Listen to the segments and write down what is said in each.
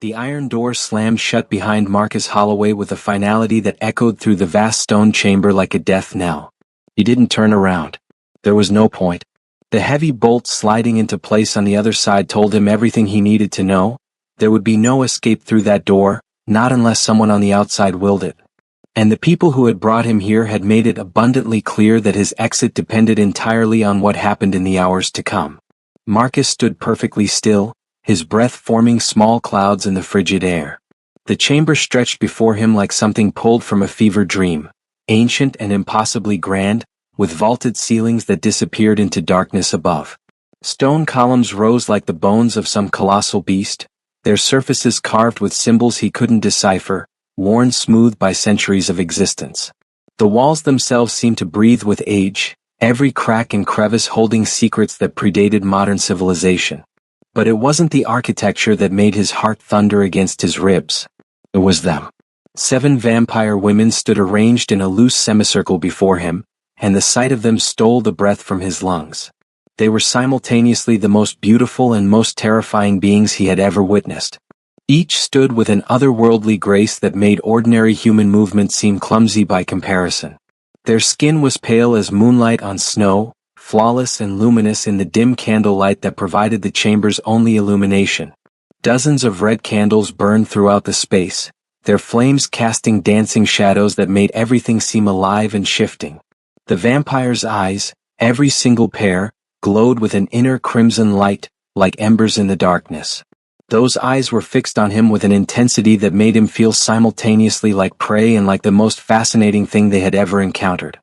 The iron door slammed shut behind Marcus Holloway with a finality that echoed through the vast stone chamber like a death knell. He didn't turn around. There was no point. The heavy bolt sliding into place on the other side told him everything he needed to know. There would be no escape through that door, not unless someone on the outside willed it. And the people who had brought him here had made it abundantly clear that his exit depended entirely on what happened in the hours to come. Marcus stood perfectly still, his breath forming small clouds in the frigid air. The chamber stretched before him like something pulled from a fever dream, ancient and impossibly grand, with vaulted ceilings that disappeared into darkness above. Stone columns rose like the bones of some colossal beast, their surfaces carved with symbols he couldn't decipher, worn smooth by centuries of existence. The walls themselves seemed to breathe with age, every crack and crevice holding secrets that predated modern civilization. But it wasn't the architecture that made his heart thunder against his ribs. It was them. 7 vampire women stood arranged in a loose semicircle before him, and the sight of them stole the breath from his lungs. They were simultaneously the most beautiful and most terrifying beings he had ever witnessed. Each stood with an otherworldly grace that made ordinary human movement seem clumsy by comparison. Their skin was pale as moonlight on snow, flawless and luminous in the dim candlelight that provided the chamber's only illumination. Dozens of red candles burned throughout the space, their flames casting dancing shadows that made everything seem alive and shifting. The vampire's eyes, every single pair, glowed with an inner crimson light, like embers in the darkness. Those eyes were fixed on him with an intensity that made him feel simultaneously like prey and like the most fascinating thing they had ever encountered.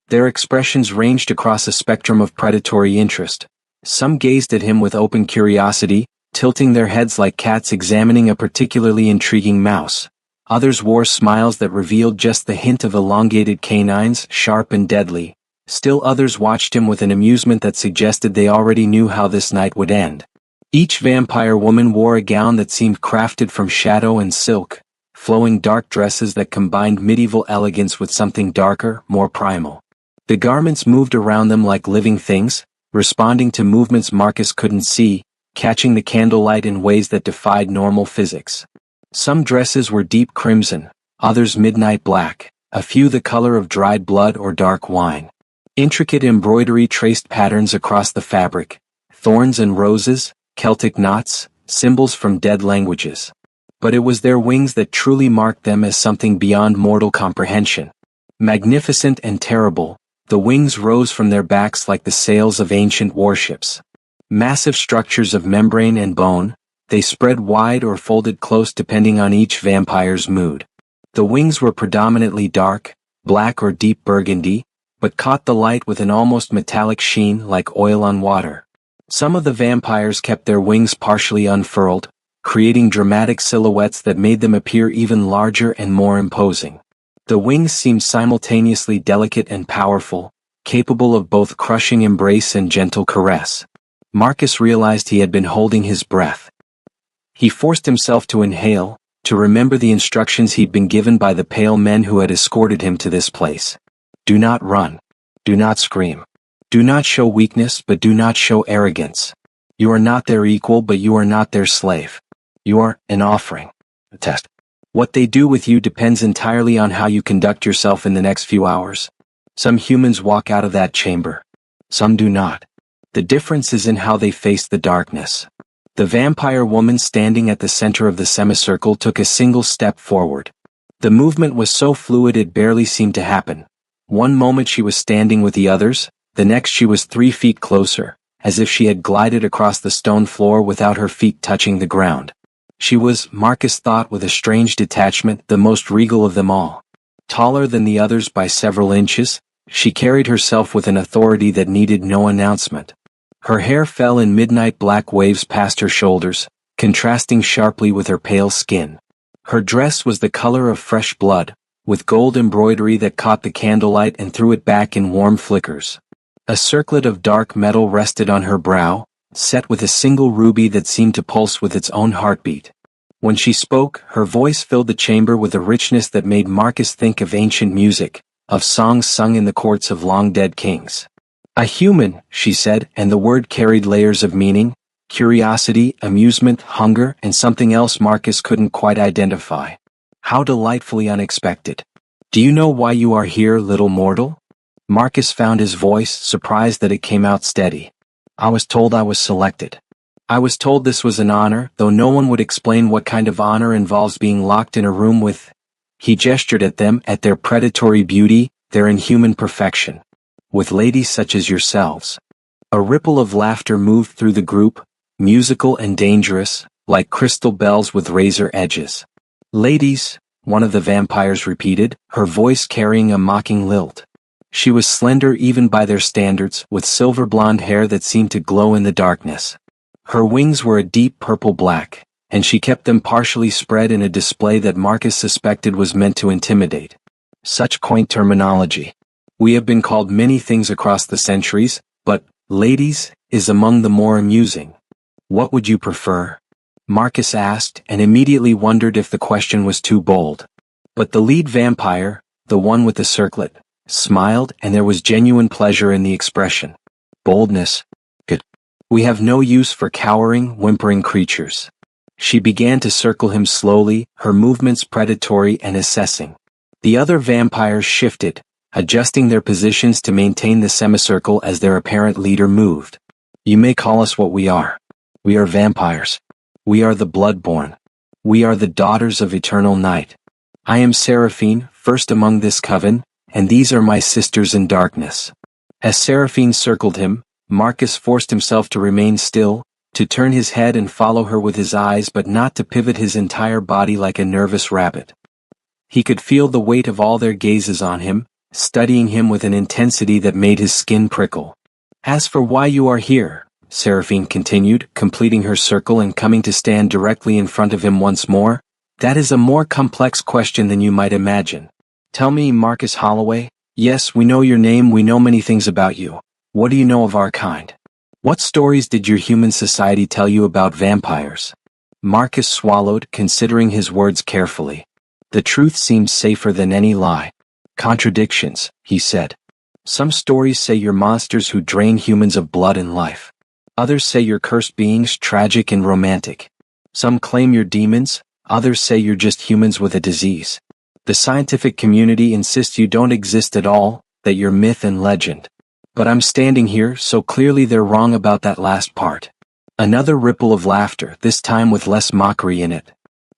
Their expressions ranged across a spectrum of predatory interest. Some gazed at him with open curiosity, tilting their heads like cats examining a particularly intriguing mouse. Others wore smiles that revealed just the hint of elongated canines, sharp and deadly. Still others watched him with an amusement that suggested they already knew how this night would end. Each vampire woman wore a gown that seemed crafted from shadow and silk, flowing dark dresses that combined medieval elegance with something darker, more primal. The garments moved around them like living things, responding to movements Marcus couldn't see, catching the candlelight in ways that defied normal physics. Some dresses were deep crimson, others midnight black, a few the color of dried blood or dark wine. Intricate embroidery traced patterns across the fabric, thorns and roses, Celtic knots, symbols from dead languages. But it was their wings that truly marked them as something beyond mortal comprehension. Magnificent and terrible, the wings rose from their backs like the sails of ancient warships. Massive structures of membrane and bone, they spread wide or folded close depending on each vampire's mood. The wings were predominantly dark, black or deep burgundy, but caught the light with an almost metallic sheen like oil on water. Some of the vampires kept their wings partially unfurled, creating dramatic silhouettes that made them appear even larger and more imposing. The wings seemed simultaneously delicate and powerful, capable of both crushing embrace and gentle caress. Marcus realized he had been holding his breath. He forced himself to inhale, to remember the instructions he'd been given by the pale men who had escorted him to this place. Do not run. Do not scream. Do not show weakness, but do not show arrogance. You are not their equal, but you are not their slave. You are an offering. A test. What they do with you depends entirely on how you conduct yourself in the next few hours. Some humans walk out of that chamber. Some do not. The difference is in how they face the darkness. The vampire woman standing at the center of the semicircle took a single step forward. The movement was so fluid it barely seemed to happen. One moment she was standing with the others, the next she was 3 feet closer, as if she had glided across the stone floor without her feet touching the ground. She was, Marcus thought with a strange detachment, the most regal of them all. Taller than the others by several inches, she carried herself with an authority that needed no announcement. Her hair fell in midnight black waves past her shoulders, contrasting sharply with her pale skin. Her dress was the color of fresh blood, with gold embroidery that caught the candlelight and threw it back in warm flickers. A circlet of dark metal rested on her brow, set with a single ruby that seemed to pulse with its own heartbeat. When she spoke, her voice filled the chamber with a richness that made Marcus think of ancient music, of songs sung in the courts of long-dead kings. A human, she said, and the word carried layers of meaning, Curiosity, amusement, hunger, and something else Marcus couldn't quite identify. How delightfully unexpected. Do you know why you are here, little mortal? Marcus found his voice, surprised that it came out steady. I was told I was selected. I was told this was an honor, though no one would explain what kind of honor involves being locked in a room with. He gestured at them, at their predatory beauty, their inhuman perfection. With ladies such as yourselves. A ripple of laughter moved through the group, musical and dangerous, like crystal bells with razor edges. Ladies, one of the vampires repeated, her voice carrying a mocking lilt. She was slender even by their standards, with silver blonde hair that seemed to glow in the darkness. Her wings were a deep purple-black, and she kept them partially spread in a display that Marcus suspected was meant to intimidate. Such quaint terminology. We have been called many things across the centuries, but ladies is among the more amusing. What would you prefer? Marcus asked, and immediately wondered if the question was too bold. But the lead vampire, the one with the circlet, smiled, and there was genuine pleasure in the expression. Boldness. Good. We have no use for cowering, whimpering creatures. She began to circle him slowly, her movements predatory and assessing. The other vampires shifted, adjusting their positions to maintain the semicircle as their apparent leader moved. You may call us what we are. We are vampires. We are the bloodborne. We are the daughters of eternal night. I am Seraphine, first among this coven, and these are my sisters in darkness. As Seraphine circled him, Marcus forced himself to remain still, to turn his head and follow her with his eyes but not to pivot his entire body like a nervous rabbit. He could feel the weight of all their gazes on him, studying him with an intensity that made his skin prickle. As for why you are here, Seraphine continued, completing her circle and coming to stand directly in front of him once more, that is a more complex question than you might imagine. Tell me, Marcus Holloway. Yes, we know your name, we know many things about you. What do you know of our kind? What stories did your human society tell you about vampires? Marcus swallowed, considering his words carefully. The truth seemed safer than any lie. Contradictions, he said. Some stories say you're monsters who drain humans of blood and life. Others say you're cursed beings, tragic and romantic. Some claim you're demons, others say you're just humans with a disease. The scientific community insists you don't exist at all, that you're myth and legend. But I'm standing here, so clearly they're wrong about that last part. Another ripple of laughter, this time with less mockery in it.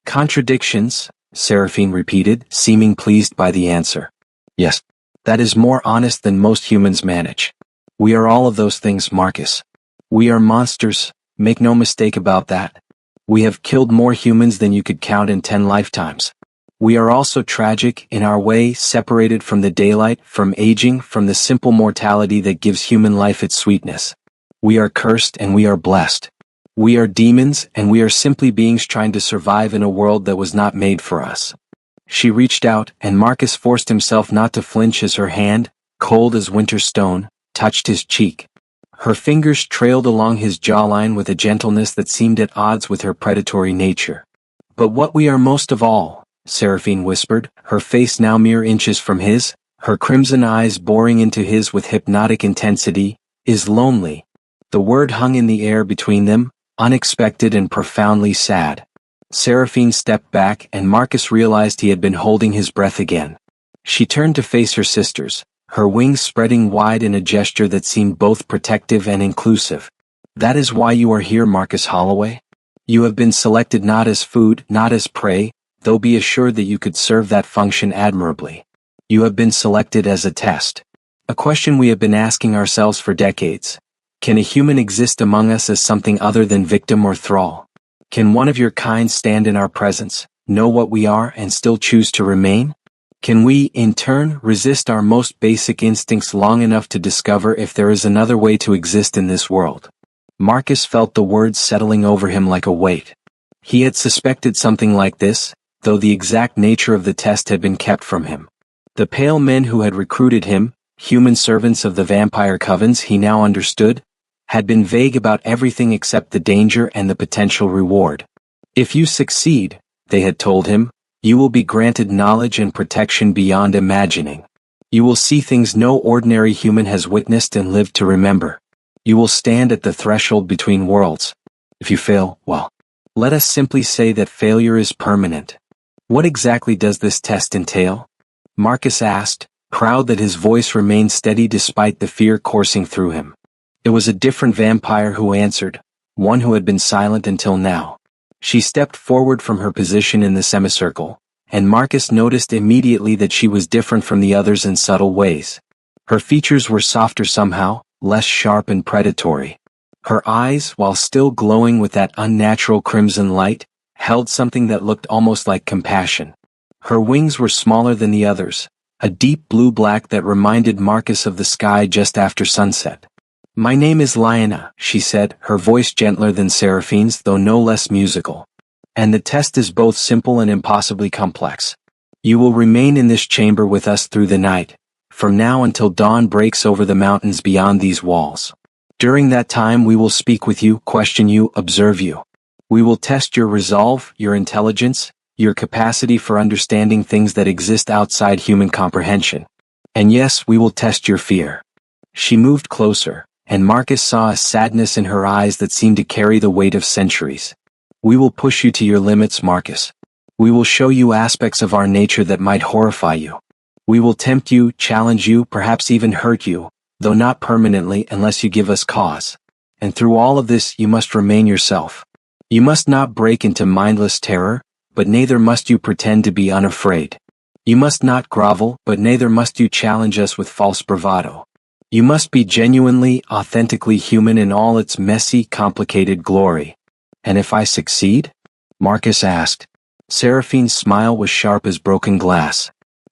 Contradictions, Seraphine repeated, seeming pleased by the answer. Yes, that is more honest than most humans manage. We are all of those things, Marcus. We are monsters, make no mistake about that. We have killed more humans than you could count in 10 lifetimes. We are also tragic, in our way, separated from the daylight, from aging, from the simple mortality that gives human life its sweetness. We are cursed and we are blessed. We are demons and we are simply beings trying to survive in a world that was not made for us. She reached out, and Marcus forced himself not to flinch as her hand, cold as winter stone, touched his cheek. Her fingers trailed along his jawline with a gentleness that seemed at odds with her predatory nature. But what we are most of all, Seraphine whispered, her face now mere inches from his, her crimson eyes boring into his with hypnotic intensity, is lonely. The word hung in the air between them, unexpected and profoundly sad. Seraphine stepped back and Marcus realized he had been holding his breath again. She turned to face her sisters, her wings spreading wide in a gesture that seemed both protective and inclusive. That is why you are here, Marcus Holloway. You have been selected not as food, not as prey, though be assured that you could serve that function admirably. You have been selected as a test. A question we have been asking ourselves for decades. Can a human exist among us as something other than victim or thrall? Can one of your kind stand in our presence, know what we are and still choose to remain? Can we, in turn, resist our most basic instincts long enough to discover if there is another way to exist in this world? Marcus felt the words settling over him like a weight. He had suspected something like this, though the exact nature of the test had been kept from him. The pale men who had recruited him, human servants of the vampire covens, he now understood, had been vague about everything except the danger and the potential reward. If you succeed, they had told him, you will be granted knowledge and protection beyond imagining. You will see things no ordinary human has witnessed and lived to remember. You will stand at the threshold between worlds. If you fail, well, let us simply say that failure is permanent. What exactly does this test entail? Marcus asked, proud that his voice remained steady despite the fear coursing through him. It was a different vampire who answered, one who had been silent until now. She stepped forward from her position in the semicircle, and Marcus noticed immediately that she was different from the others in subtle ways. Her features were softer somehow, less sharp and predatory. Her eyes, while still glowing with that unnatural crimson light, held something that looked almost like compassion. Her wings were smaller than the others, a deep blue-black that reminded Marcus of the sky just after sunset. My name is Lyanna, she said, her voice gentler than Seraphine's though no less musical. And the test is both simple and impossibly complex. You will remain in this chamber with us through the night, from now until dawn breaks over the mountains beyond these walls. During that time we will speak with you, question you, observe you. We will test your resolve, your intelligence, your capacity for understanding things that exist outside human comprehension. And yes, we will test your fear. She moved closer, and Marcus saw a sadness in her eyes that seemed to carry the weight of centuries. We will push you to your limits, Marcus. We will show you aspects of our nature that might horrify you. We will tempt you, challenge you, perhaps even hurt you, though not permanently unless you give us cause. And through all of this you must remain yourself. You must not break into mindless terror, but neither must you pretend to be unafraid. You must not grovel, but neither must you challenge us with false bravado. You must be genuinely, authentically human in all its messy, complicated glory. And if I succeed? Marcus asked. Seraphine's smile was sharp as broken glass.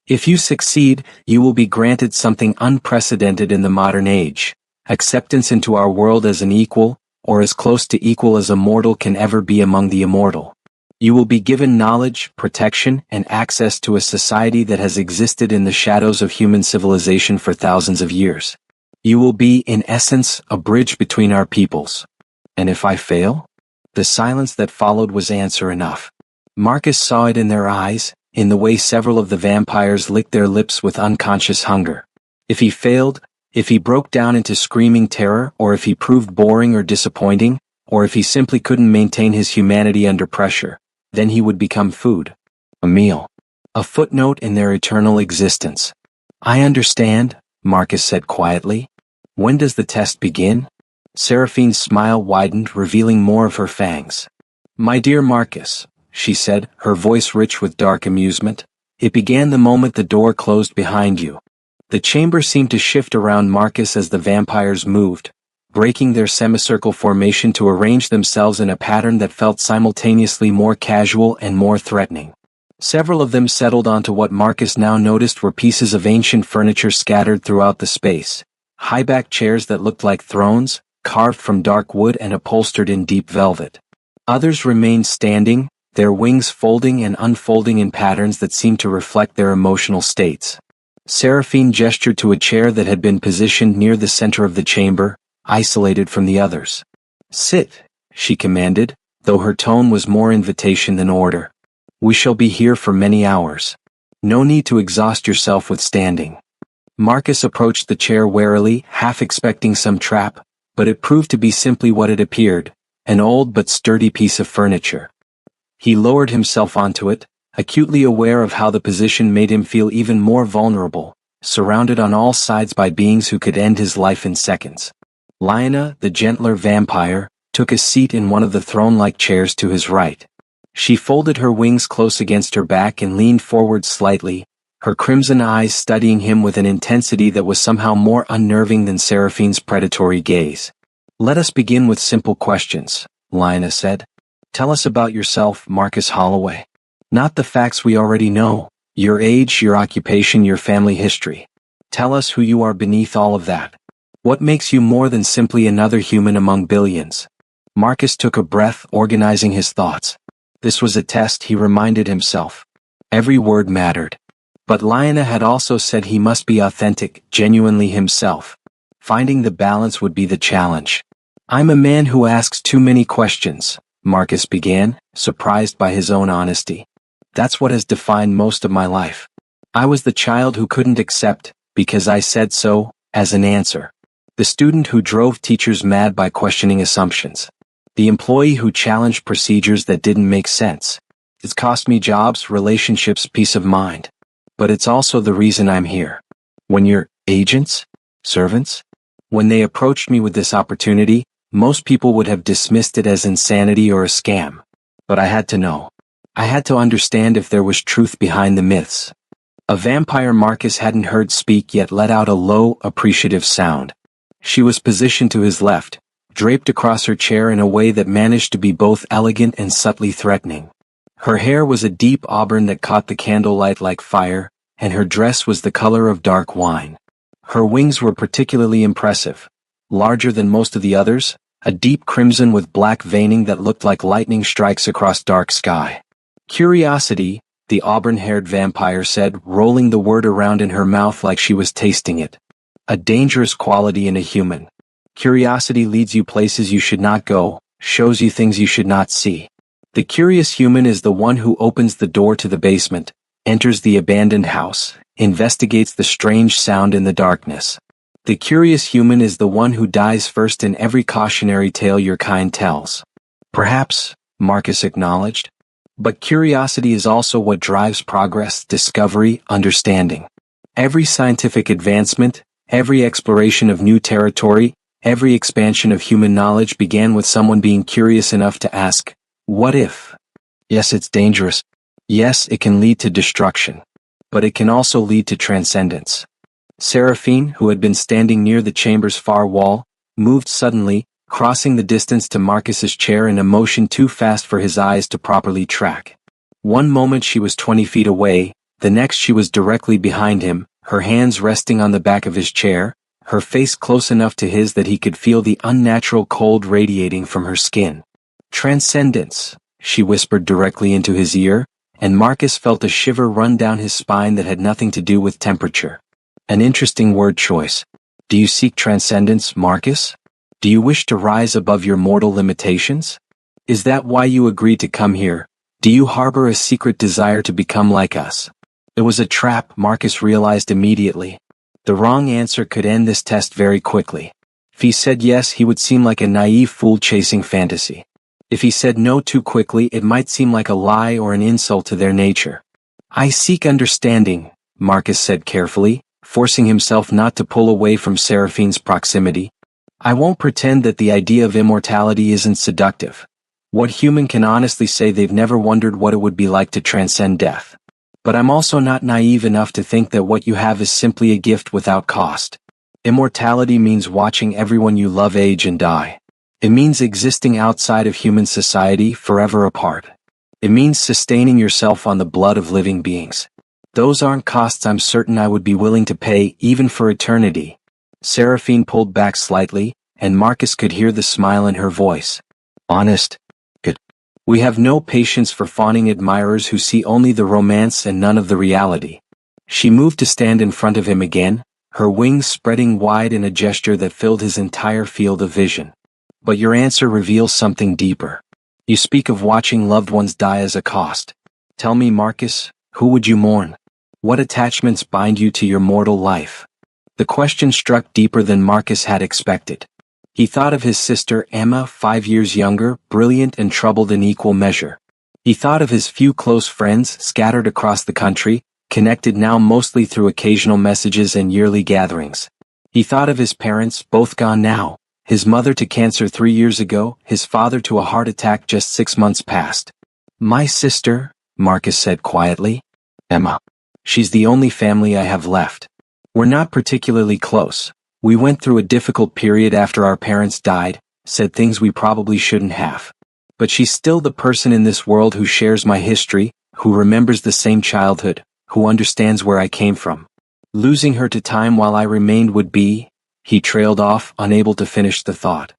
If you succeed, you will be granted something unprecedented in the modern age, acceptance into our world as an equal, or as close to equal as a mortal can ever be among the immortal. You will be given knowledge, protection, and access to a society that has existed in the shadows of human civilization for thousands of years. You will be, in essence, a bridge between our peoples. And if I fail? The silence that followed was answer enough. Marcus saw it in their eyes, in the way several of the vampires licked their lips with unconscious hunger. If he failed, if he broke down into screaming terror, or if he proved boring or disappointing, or if he simply couldn't maintain his humanity under pressure, then he would become food. A meal. A footnote in their eternal existence. I understand, Marcus said quietly. When does the test begin? Seraphine's smile widened, revealing more of her fangs. My dear Marcus, she said, her voice rich with dark amusement, it began the moment the door closed behind you. The chamber seemed to shift around Marcus as the vampires moved, breaking their semicircle formation to arrange themselves in a pattern that felt simultaneously more casual and more threatening. Several of them settled onto what Marcus now noticed were pieces of ancient furniture scattered throughout the space, high-backed chairs that looked like thrones, carved from dark wood and upholstered in deep velvet. Others remained standing, their wings folding and unfolding in patterns that seemed to reflect their emotional states. Seraphine gestured to a chair that had been positioned near the center of the chamber, isolated from the others. Sit, she commanded, though her tone was more invitation than order. We shall be here for many hours. No need to exhaust yourself with standing. Marcus approached the chair warily, half expecting some trap, but it proved to be simply what it appeared, an old but sturdy piece of furniture. He lowered himself onto it, acutely aware of how the position made him feel even more vulnerable, surrounded on all sides by beings who could end his life in seconds. Lyanna, the gentler vampire, took a seat in one of the throne-like chairs to his right. She folded her wings close against her back and leaned forward slightly, her crimson eyes studying him with an intensity that was somehow more unnerving than Seraphine's predatory gaze. Let us begin with simple questions, Lyanna said. Tell us about yourself, Marcus Holloway. Not the facts we already know, your age, your occupation, your family history. Tell us who you are beneath all of that. What makes you more than simply another human among billions? Marcus took a breath, organizing his thoughts. This was a test, he reminded himself. Every word mattered. But Lyanna had also said he must be authentic, genuinely himself. Finding the balance would be the challenge. I'm a man who asks too many questions, Marcus began, surprised by his own honesty. That's what has defined most of my life. I was the child who couldn't accept, because I said so, as an answer. The student who drove teachers mad by questioning assumptions. The employee who challenged procedures that didn't make sense. It's cost me jobs, relationships, peace of mind. But it's also the reason I'm here. When your agents, servants, when they approached me with this opportunity, most people would have dismissed it as insanity or a scam. But I had to know. I had to understand if there was truth behind the myths. A vampire Marcus hadn't heard speak yet let out a low, appreciative sound. She was positioned to his left, draped across her chair in a way that managed to be both elegant and subtly threatening. Her hair was a deep auburn that caught the candlelight like fire, and her dress was the color of dark wine. Her wings were particularly impressive. Larger than most of the others, a deep crimson with black veining that looked like lightning strikes across dark sky. Curiosity, the auburn-haired vampire said, rolling the word around in her mouth like she was tasting it. A dangerous quality in a human. Curiosity leads you places you should not go, shows you things you should not see. The curious human is the one who opens the door to the basement, enters the abandoned house, investigates the strange sound in the darkness. The curious human is the one who dies first in every cautionary tale your kind tells. Perhaps, Marcus acknowledged. But curiosity is also what drives progress, discovery, understanding. Every scientific advancement, every exploration of new territory, every expansion of human knowledge began with someone being curious enough to ask, what if? Yes, it's dangerous. Yes, it can lead to destruction. But it can also lead to transcendence. Seraphine, who had been standing near the chamber's far wall, moved suddenly, crossing the distance to Marcus's chair in a motion too fast for his eyes to properly track. One moment she was 20 feet away, the next she was directly behind him, her hands resting on the back of his chair, her face close enough to his that he could feel the unnatural cold radiating from her skin. Transcendence, she whispered directly into his ear, and Marcus felt a shiver run down his spine that had nothing to do with temperature. An interesting word choice. Do you seek transcendence, Marcus? Do you wish to rise above your mortal limitations? Is that why you agreed to come here? Do you harbor a secret desire to become like us? It was a trap, Marcus realized immediately. The wrong answer could end this test very quickly. If he said yes, he would seem like a naive fool chasing fantasy. If he said no too quickly, it might seem like a lie or an insult to their nature. I seek understanding, Marcus said carefully, forcing himself not to pull away from Seraphine's proximity. I won't pretend that the idea of immortality isn't seductive. What human can honestly say they've never wondered what it would be like to transcend death? But I'm also not naive enough to think that what you have is simply a gift without cost. Immortality means watching everyone you love age and die. It means existing outside of human society, forever apart. It means sustaining yourself on the blood of living beings. Those aren't costs I'm certain I would be willing to pay, even for eternity. Seraphine pulled back slightly, and Marcus could hear the smile in her voice. Honest? Good. We have no patience for fawning admirers who see only the romance and none of the reality. She moved to stand in front of him again, her wings spreading wide in a gesture that filled his entire field of vision. But your answer reveals something deeper. You speak of watching loved ones die as a cost. Tell me, Marcus, who would you mourn? What attachments bind you to your mortal life? The question struck deeper than Marcus had expected. He thought of his sister Emma, 5 years younger, brilliant and troubled in equal measure. He thought of his few close friends scattered across the country, connected now mostly through occasional messages and yearly gatherings. He thought of his parents, both gone now. His mother to cancer 3 years ago, his father to a heart attack just 6 months past. My sister, Marcus said quietly. Emma. She's the only family I have left. We're not particularly close. We went through a difficult period after our parents died, said things we probably shouldn't have. But she's still the person in this world who shares my history, who remembers the same childhood, who understands where I came from. Losing her to time while I remained would be... He trailed off, unable to finish the thought.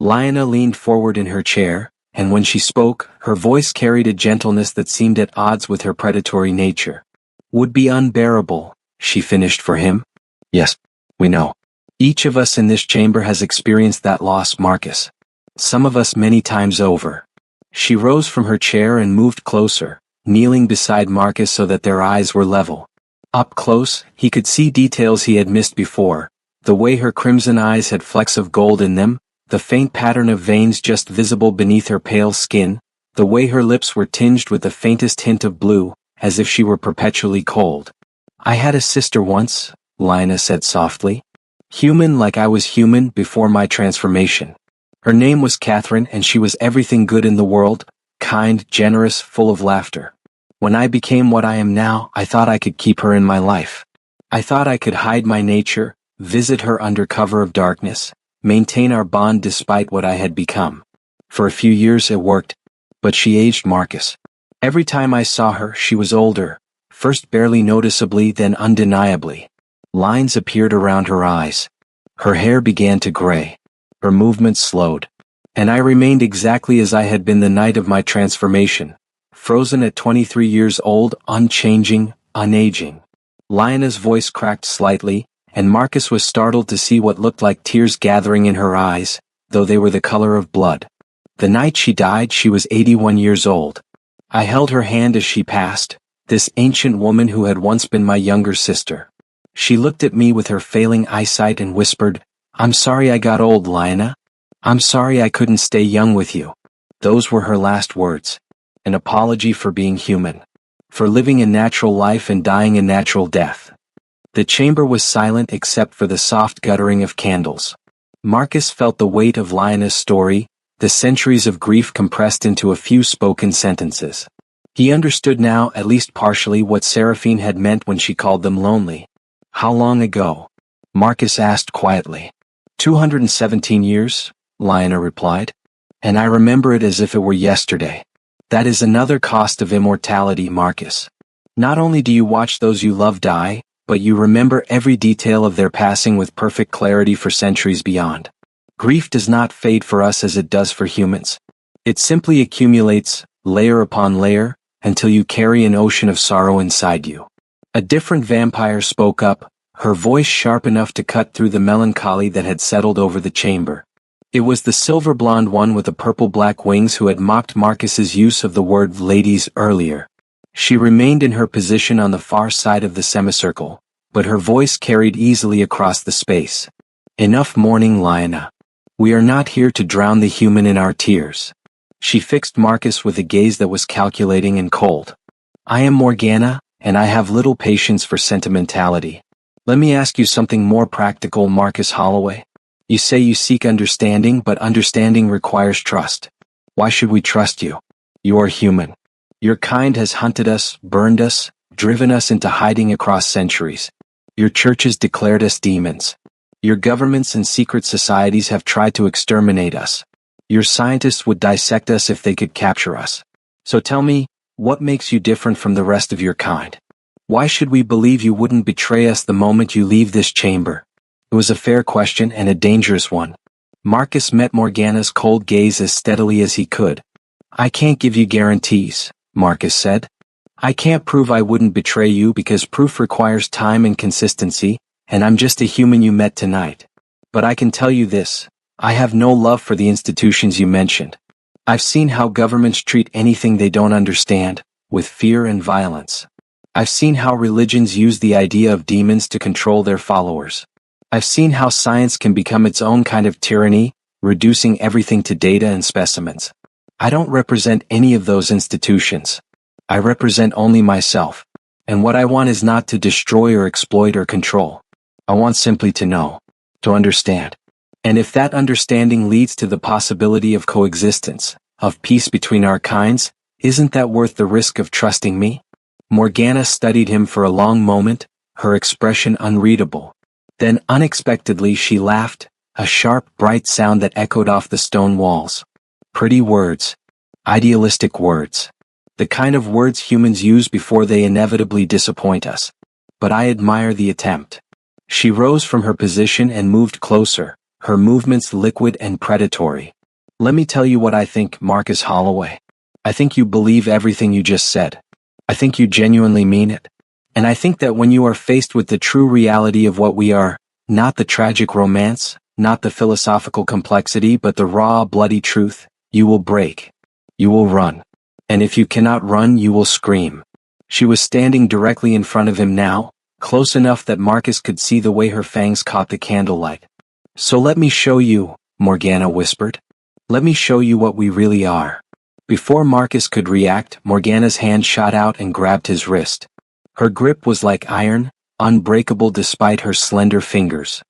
Lyanna leaned forward in her chair, and when she spoke, her voice carried a gentleness that seemed at odds with her predatory nature. Would be unbearable, she finished for him. Yes, we know. Each of us in this chamber has experienced that loss, Marcus. Some of us many times over. She rose from her chair and moved closer, kneeling beside Marcus so that their eyes were level. Up close, he could see details he had missed before. The way her crimson eyes had flecks of gold in them, the faint pattern of veins just visible beneath her pale skin, the way her lips were tinged with the faintest hint of blue, as if she were perpetually cold. "I had a sister once," Lina said softly. "Human like I was human before my transformation. Her name was Catherine and she was everything good in the world, kind, generous, full of laughter. When I became what I am now, I thought I could keep her in my life. I thought I could hide my nature, visit her under cover of darkness, maintain our bond despite what I had become. For a few years it worked, but she aged Marcus. Every time I saw her, she was older, first barely noticeably, then undeniably. Lines appeared around her eyes. Her hair began to gray. Her movements slowed. And I remained exactly as I had been the night of my transformation, frozen at 23 years old, unchanging, unaging." Lina's voice cracked slightly, and Marcus was startled to see what looked like tears gathering in her eyes, though they were the color of blood. "The night she died, she was 81 years old. I held her hand as she passed, this ancient woman who had once been my younger sister. She looked at me with her failing eyesight and whispered, 'I'm sorry I got old, Lina. I'm sorry I couldn't stay young with you.' Those were her last words. An apology for being human. For living a natural life and dying a natural death." The chamber was silent except for the soft guttering of candles. Marcus felt the weight of Lina's story, the centuries of grief compressed into a few spoken sentences. He understood now, at least partially, what Seraphine had meant when she called them lonely. "How long ago?" Marcus asked quietly. 217 years, Lina replied. "And I remember it as if it were yesterday. That is another cost of immortality, Marcus. Not only do you watch those you love die, but you remember every detail of their passing with perfect clarity for centuries beyond. Grief does not fade for us as it does for humans. It simply accumulates, layer upon layer, until you carry an ocean of sorrow inside you." A different vampire spoke up, her voice sharp enough to cut through the melancholy that had settled over the chamber. It was the silver-blonde one with the purple-black wings who had mocked Marcus's use of the word ladies earlier. She remained in her position on the far side of the semicircle, but her voice carried easily across the space. "Enough mourning, Lina. We are not here to drown the human in our tears." She fixed Marcus with a gaze that was calculating and cold. "I am Morgana, and I have little patience for sentimentality. Let me ask you something more practical, Marcus Holloway. You say you seek understanding, but understanding requires trust. Why should we trust you? You are human. Your kind has hunted us, burned us, driven us into hiding across centuries. Your churches declared us demons. Your governments and secret societies have tried to exterminate us. Your scientists would dissect us if they could capture us. So tell me, what makes you different from the rest of your kind? Why should we believe you wouldn't betray us the moment you leave this chamber?" It was a fair question and a dangerous one. Marcus met Morgana's cold gaze as steadily as he could. "I can't give you guarantees," Marcus said. "I can't prove I wouldn't betray you because proof requires time and consistency, and I'm just a human you met tonight. But I can tell you this, I have no love for the institutions you mentioned. I've seen how governments treat anything they don't understand, with fear and violence. I've seen how religions use the idea of demons to control their followers. I've seen how science can become its own kind of tyranny, reducing everything to data and specimens. I don't represent any of those institutions. I represent only myself. And what I want is not to destroy or exploit or control. I want simply to know, to understand. And if that understanding leads to the possibility of coexistence, of peace between our kinds, isn't that worth the risk of trusting me?" Morgana studied him for a long moment, her expression unreadable. Then unexpectedly she laughed, a sharp, bright sound that echoed off the stone walls. "Pretty words. Idealistic words. The kind of words humans use before they inevitably disappoint us. But I admire the attempt." She rose from her position and moved closer, her movements liquid and predatory. "Let me tell you what I think, Marcus Holloway. I think you believe everything you just said. I think you genuinely mean it. And I think that when you are faced with the true reality of what we are, not the tragic romance, not the philosophical complexity, but the raw, bloody truth, you will break. You will run. And if you cannot run, you will scream." She was standing directly in front of him now, close enough that Marcus could see the way her fangs caught the candlelight. "So let me show you," Morgana whispered. "Let me show you what we really are." Before Marcus could react, Morgana's hand shot out and grabbed his wrist. Her grip was like iron, unbreakable despite her slender fingers.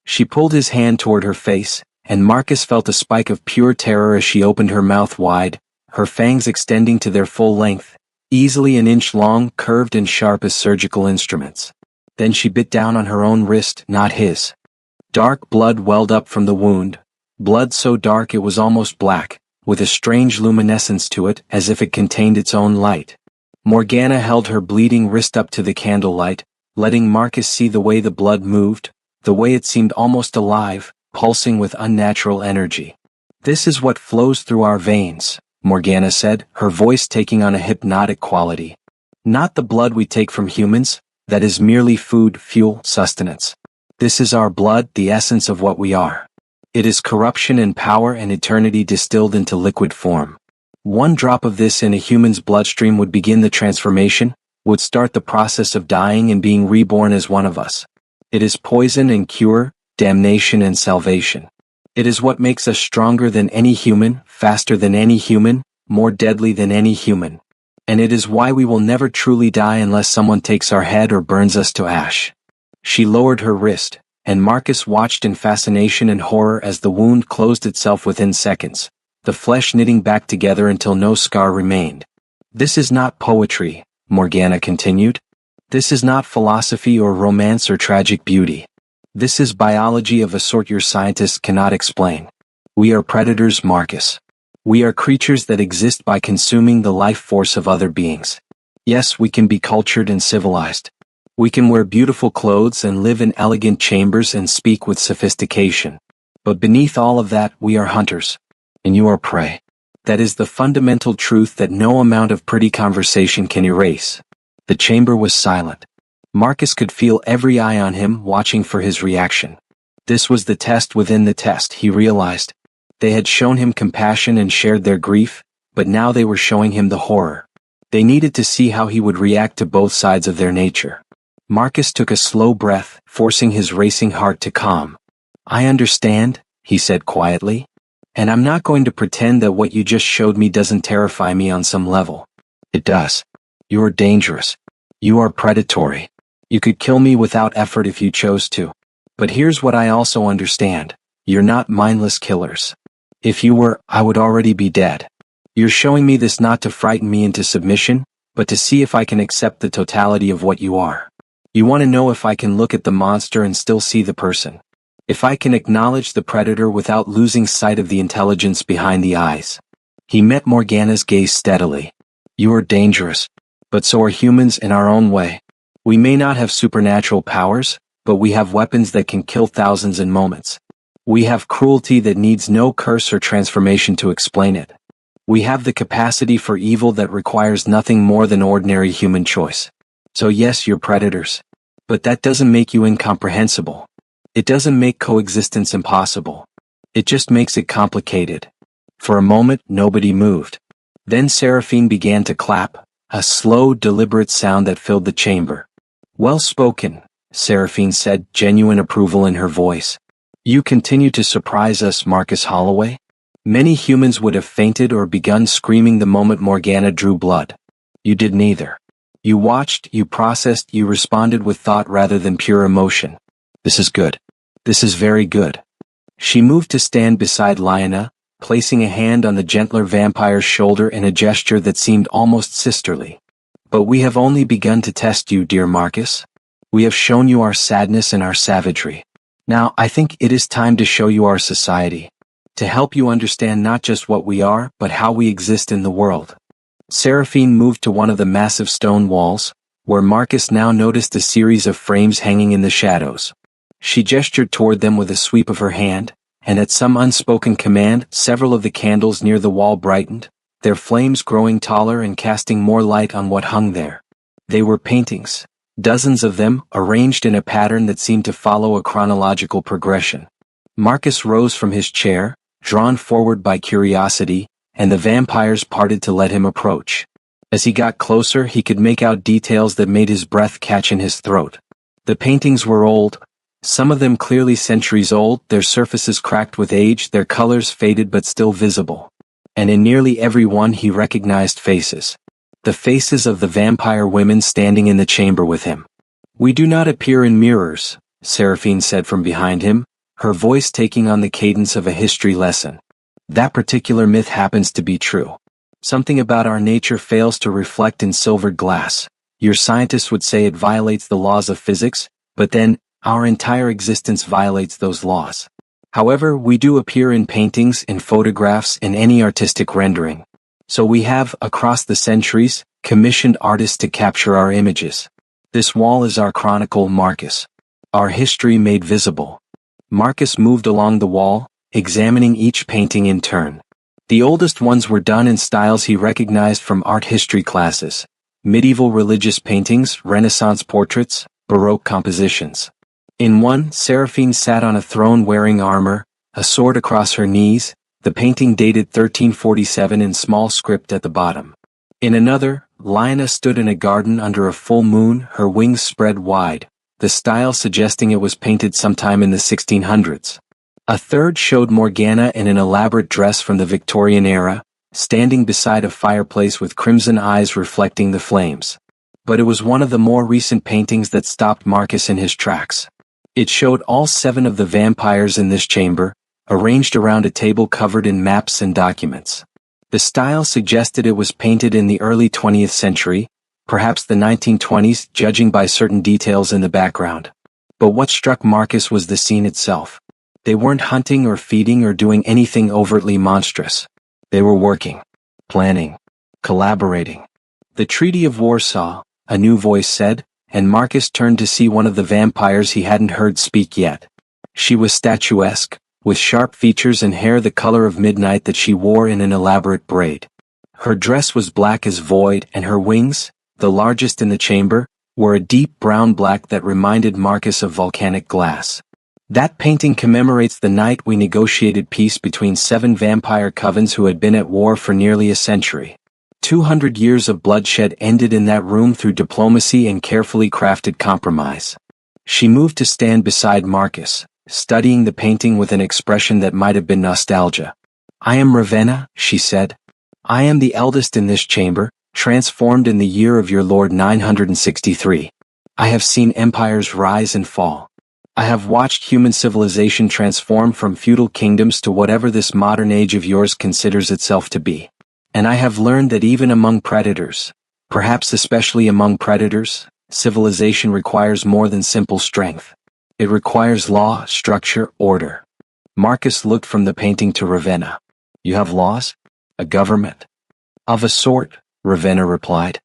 She pulled his hand toward her face, and Marcus felt a spike of pure terror as she opened her mouth wide, her fangs extending to their full length, easily an inch long, curved and sharp as surgical instruments. Then she bit down on her own wrist, not his. Dark blood welled up from the wound, blood so dark it was almost black, with a strange luminescence to it, as if it contained its own light. Morgana held her bleeding wrist up to the candlelight, letting Marcus see the way the blood moved, the way it seemed almost alive, pulsing with unnatural energy. "This is what flows through our veins," Morgana said, her voice taking on a hypnotic quality. "Not the blood we take from humans, that is merely food, fuel, sustenance. This is our blood, the essence of what we are. It is corruption and power and eternity distilled into liquid form. One drop of this in a human's bloodstream would begin the transformation, would start the process of dying and being reborn as one of us. It is poison and cure, damnation and salvation. It is what makes us stronger than any human, faster than any human, more deadly than any human. And it is why we will never truly die unless someone takes our head or burns us to ash." She lowered her wrist, and Marcus watched in fascination and horror as the wound closed itself within seconds, the flesh knitting back together until no scar remained. "This is not poetry," Morgana continued. "This is not philosophy or romance or tragic beauty. This is biology of a sort your scientists cannot explain. We are predators, Marcus. We are creatures that exist by consuming the life force of other beings. Yes, we can be cultured and civilized. We can wear beautiful clothes and live in elegant chambers and speak with sophistication. But beneath all of that, we are hunters. And you are prey. That is the fundamental truth that no amount of pretty conversation can erase." The chamber was silent. Marcus could feel every eye on him watching for his reaction. This was the test within the test, he realized. They had shown him compassion and shared their grief, but now they were showing him the horror. They needed to see how he would react to both sides of their nature. Marcus took a slow breath, forcing his racing heart to calm. "I understand," he said quietly. "And I'm not going to pretend that what you just showed me doesn't terrify me on some level. It does. You're dangerous. You are predatory. You could kill me without effort if you chose to. But here's what I also understand. You're not mindless killers. If you were, I would already be dead. You're showing me this not to frighten me into submission, but to see if I can accept the totality of what you are. You want to know if I can look at the monster and still see the person. If I can acknowledge the predator without losing sight of the intelligence behind the eyes." He met Morgana's gaze steadily. "You are dangerous, but so are humans in our own way. We may not have supernatural powers, but we have weapons that can kill thousands in moments. We have cruelty that needs no curse or transformation to explain it. We have the capacity for evil that requires nothing more than ordinary human choice. So yes, you're predators. But that doesn't make you incomprehensible. It doesn't make coexistence impossible. It just makes it complicated." For a moment, nobody moved. Then Seraphine began to clap, a slow, deliberate sound that filled the chamber. "Well spoken," Seraphine said, genuine approval in her voice. "You continue to surprise us, Marcus Holloway." Many humans would have fainted or begun screaming the moment Morgana drew blood. You did neither. You watched, you processed, you responded with thought rather than pure emotion. "This is good. This is very good." She moved to stand beside Lyanna, placing a hand on the gentler vampire's shoulder in a gesture that seemed almost sisterly. "But we have only begun to test you, dear Marcus. We have shown you our sadness and our savagery. Now I think it is time to show you our society. To help you understand not just what we are, but how we exist in the world." Seraphine moved to one of the massive stone walls, where Marcus now noticed a series of frames hanging in the shadows. She gestured toward them with a sweep of her hand, and at some unspoken command, several of the candles near the wall brightened, their flames growing taller and casting more light on what hung there. They were paintings, dozens of them, arranged in a pattern that seemed to follow a chronological progression. Marcus rose from his chair, drawn forward by curiosity, and the vampires parted to let him approach. As he got closer, he could make out details that made his breath catch in his throat. The paintings were old, Some of them clearly centuries old, their surfaces cracked with age, their colors faded but still visible. And in nearly every one he recognized faces. The faces of the vampire women standing in the chamber with him. "We do not appear in mirrors," Seraphine said from behind him, her voice taking on the cadence of a history lesson. "That particular myth happens to be true. Something about our nature fails to reflect in silvered glass. Your scientists would say it violates the laws of physics, but then, our entire existence violates those laws. However, we do appear in paintings, in photographs, in any artistic rendering. So we have, across the centuries, commissioned artists to capture our images. This wall is our chronicle, Marcus. Our history made visible." Marcus moved along the wall, examining each painting in turn. The oldest ones were done in styles he recognized from art history classes: medieval religious paintings, Renaissance portraits, Baroque compositions. In one, Seraphine sat on a throne wearing armor, a sword across her knees, the painting dated 1347 in small script at the bottom. In another, Lioness stood in a garden under a full moon, her wings spread wide, the style suggesting it was painted sometime in the 1600s. A third showed Morgana in an elaborate dress from the Victorian era, standing beside a fireplace with crimson eyes reflecting the flames. But it was one of the more recent paintings that stopped Marcus in his tracks. It showed all 7 of the vampires in this chamber, arranged around a table covered in maps and documents. The style suggested it was painted in the early 20th century, perhaps the 1920s, judging by certain details in the background. But what struck Marcus was the scene itself. They weren't hunting or feeding or doing anything overtly monstrous. They were working, planning, collaborating. "The Treaty of Warsaw," a new voice said, and Marcus turned to see one of the vampires he hadn't heard speak yet. She was statuesque, with sharp features and hair the color of midnight that she wore in an elaborate braid. Her dress was black as void, and her wings, the largest in the chamber, were a deep brown black that reminded Marcus of volcanic glass. That painting commemorates the night we negotiated peace between 7 vampire covens who had been at war for nearly a century. 200 years of bloodshed ended in that room through diplomacy and carefully crafted compromise. She moved to stand beside Marcus, studying the painting with an expression that might have been nostalgia. "I am Ravenna," she said. "I am the eldest in this chamber, transformed in the year of your Lord 963. I have seen empires rise and fall. I have watched human civilization transform from feudal kingdoms to whatever this modern age of yours considers itself to be. And I have learned that even among predators, perhaps especially among predators, civilization requires more than simple strength. It requires law, structure, order." Marcus looked from the painting to Ravenna. "You have laws? A government?" "Of a sort," Ravenna replied.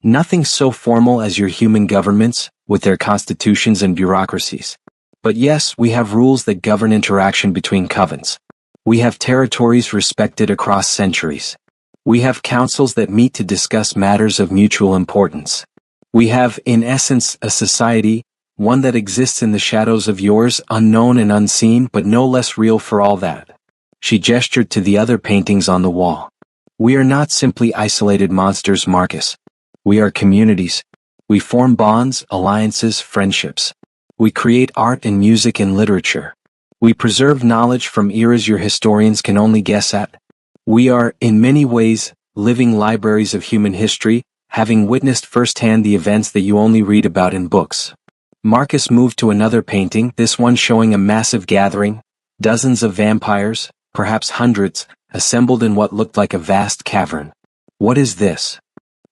"Nothing so formal as your human governments, with their constitutions and bureaucracies. But yes, we have rules that govern interaction between covens. We have territories respected across centuries. We have councils that meet to discuss matters of mutual importance. We have, in essence, a society, one that exists in the shadows of yours, unknown and unseen, but no less real for all that." She gestured to the other paintings on the wall. "We are not simply isolated monsters, Marcus. We are communities. We form bonds, alliances, friendships. We create art and music and literature. We preserve knowledge from eras your historians can only guess at. We are, in many ways, living libraries of human history, having witnessed firsthand the events that you only read about in books." Marcus moved to another painting, this one showing a massive gathering, dozens of vampires, perhaps hundreds, assembled in what looked like a vast cavern. "What is this?"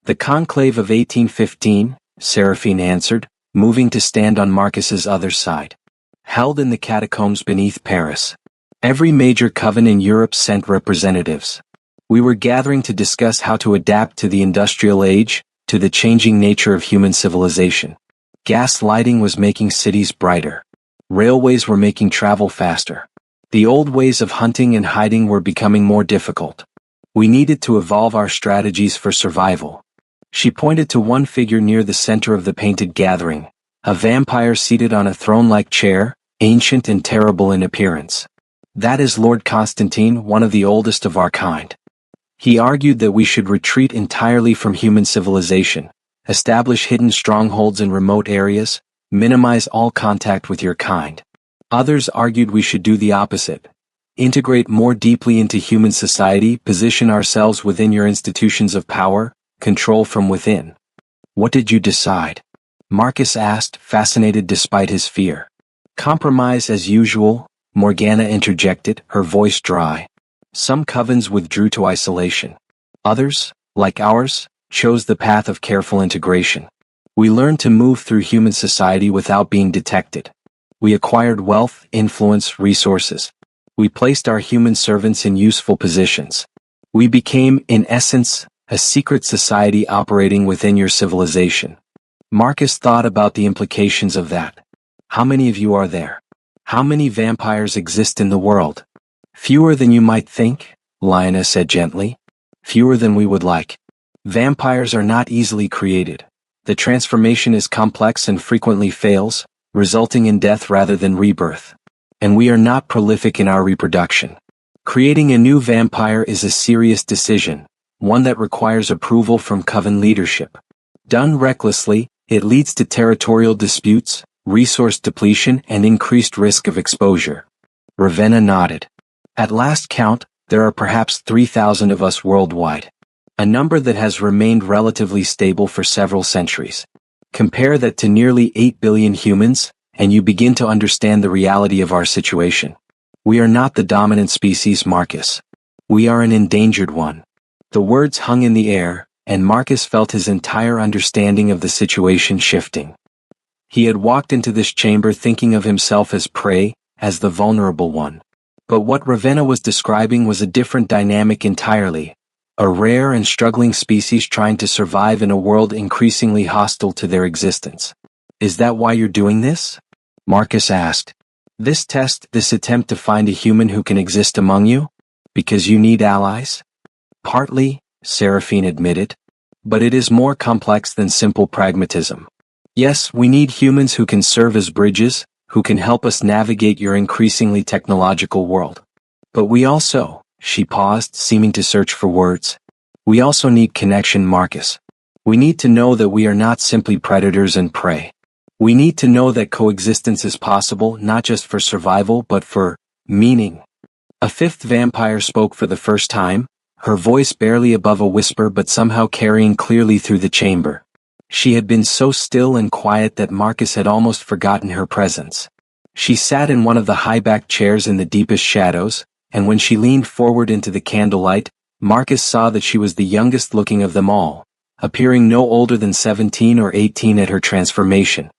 "The Conclave of 1815, Seraphine answered, moving to stand on Marcus's other side. "Held in the catacombs beneath Paris. Every major coven in Europe sent representatives. We were gathering to discuss how to adapt to the industrial age, to the changing nature of human civilization. Gas lighting was making cities brighter. Railways were making travel faster. The old ways of hunting and hiding were becoming more difficult. We needed to evolve our strategies for survival." She pointed to one figure near the center of the painted gathering, a vampire seated on a throne-like chair, ancient and terrible in appearance. "That is Lord Constantine, one of the oldest of our kind. He argued that we should retreat entirely from human civilization, establish hidden strongholds in remote areas, minimize all contact with your kind. Others argued we should do the opposite. Integrate more deeply into human society, position ourselves within your institutions of power, control from within. What did you decide? Marcus asked, fascinated despite his fear. Compromise as usual, Morgana interjected, her voice dry. Some covens withdrew to isolation. Others, like ours, chose the path of careful integration. We learned to move through human society without being detected. We acquired wealth, influence, resources. We placed our human servants in useful positions. We became, in essence, a secret society operating within your civilization. Marcus thought about the implications of that. How many of you are there? How many vampires exist in the world? Fewer than you might think, Lyanna said gently. Fewer than we would like. Vampires are not easily created. The transformation is complex and frequently fails, resulting in death rather than rebirth. And we are not prolific in our reproduction. Creating a new vampire is a serious decision, one that requires approval from coven leadership. Done recklessly, it leads to territorial disputes, resource depletion, and increased risk of exposure. Ravenna nodded. At last count, there are perhaps 3,000 of us worldwide. A number that has remained relatively stable for several centuries. Compare that to nearly 8 billion humans, and you begin to understand the reality of our situation. We are not the dominant species, Marcus. We are an endangered one. The words hung in the air, and Marcus felt his entire understanding of the situation shifting. He had walked into this chamber thinking of himself as prey, as the vulnerable one. But what Ravenna was describing was a different dynamic entirely. A rare and struggling species trying to survive in a world increasingly hostile to their existence. Is that why you're doing this? Marcus asked. This test, this attempt to find a human who can exist among you? Because you need allies? Partly, Seraphine admitted. But it is more complex than simple pragmatism. Yes, we need humans who can serve as bridges, who can help us navigate your increasingly technological world. But we also, she paused, seeming to search for words. We also need connection, Marcus. We need to know that we are not simply predators and prey. We need to know that coexistence is possible not just for survival but for meaning. A fifth vampire spoke for the first time, her voice barely above a whisper but somehow carrying clearly through the chamber. She had been so still and quiet that Marcus had almost forgotten her presence. She sat in one of the high-backed chairs in the deepest shadows, and when she leaned forward into the candlelight, Marcus saw that she was the youngest looking of them all, appearing no older than 17 or 18 at her transformation.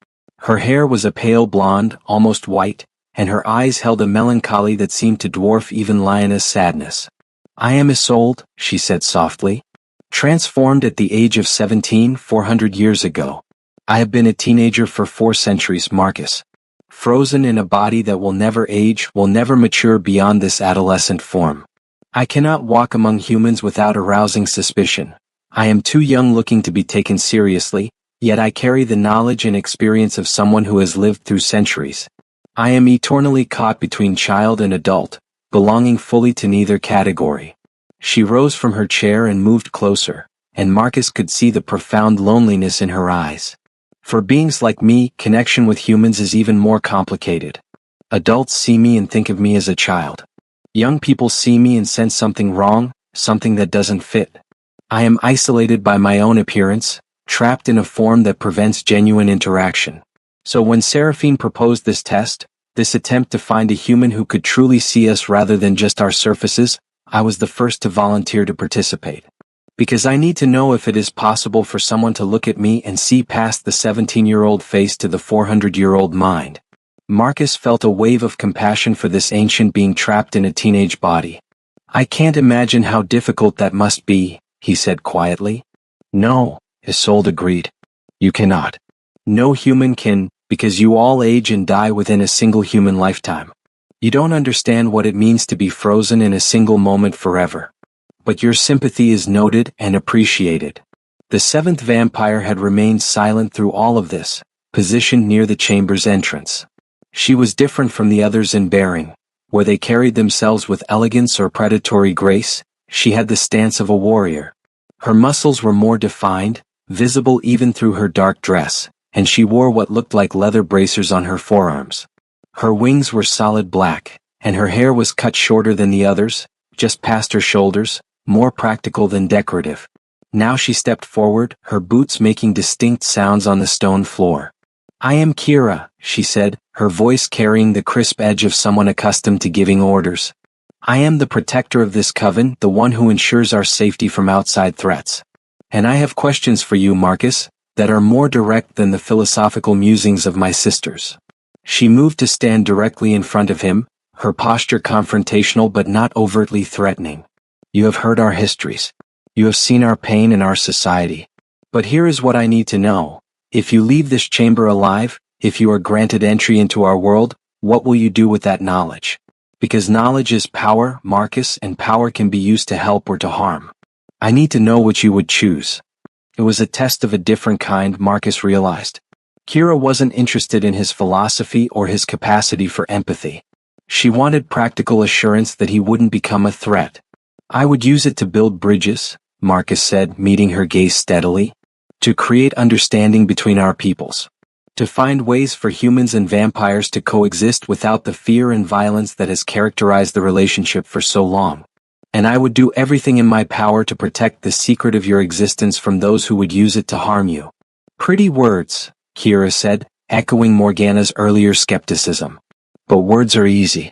Her hair was a pale blonde, almost white, and her eyes held a melancholy that seemed to dwarf even Lyanna's sadness. I am Isolde, she said softly. Transformed at the age of 17, 400 years ago. I have been a teenager for 4 centuries, Marcus. Frozen in a body that will never age, will never mature beyond this adolescent form. I cannot walk among humans without arousing suspicion. I am too young looking to be taken seriously, yet I carry the knowledge and experience of someone who has lived through centuries. I am eternally caught between child and adult, belonging fully to neither category. She rose from her chair and moved closer, and Marcus could see the profound loneliness in her eyes. For beings like me, connection with humans is even more complicated. Adults see me and think of me as a child. Young people see me and sense something wrong, something that doesn't fit. I am isolated by my own appearance, trapped in a form that prevents genuine interaction. So when Seraphine proposed this test, this attempt to find a human who could truly see us rather than just our surfaces, I was the first to volunteer to participate. Because I need to know if it is possible for someone to look at me and see past the 17-year-old face to the 400-year-old mind. Marcus felt a wave of compassion for this ancient being trapped in a teenage body. I can't imagine how difficult that must be, he said quietly. No, Isolde agreed. You cannot. No human can, because you all age and die within a single human lifetime. You don't understand what it means to be frozen in a single moment forever. But your sympathy is noted and appreciated. The 7th vampire had remained silent through all of this, positioned near the chamber's entrance. She was different from the others in bearing. Where they carried themselves with elegance or predatory grace, she had the stance of a warrior. Her muscles were more defined, visible even through her dark dress, and she wore what looked like leather bracers on her forearms. Her wings were solid black, and her hair was cut shorter than the others, just past her shoulders, more practical than decorative. Now she stepped forward, her boots making distinct sounds on the stone floor. "I am Kira," she said, her voice carrying the crisp edge of someone accustomed to giving orders. "I am the protector of this coven, the one who ensures our safety from outside threats. And I have questions for you, Marcus, that are more direct than the philosophical musings of my sisters." She moved to stand directly in front of him, her posture confrontational but not overtly threatening. "You have heard our histories. You have seen our pain and our society. But here is what I need to know. If you leave this chamber alive, if you are granted entry into our world, what will you do with that knowledge? Because knowledge is power, Marcus, and power can be used to help or to harm. I need to know what you would choose." It was a test of a different kind, Marcus realized. Kira wasn't interested in his philosophy or his capacity for empathy. She wanted practical assurance that he wouldn't become a threat. "I would use it to build bridges," Marcus said, meeting her gaze steadily. "To create understanding between our peoples. To find ways for humans and vampires to coexist without the fear and violence that has characterized the relationship for so long. And I would do everything in my power to protect the secret of your existence from those who would use it to harm you." "Pretty words," Kira said, echoing Morgana's earlier skepticism. "But words are easy.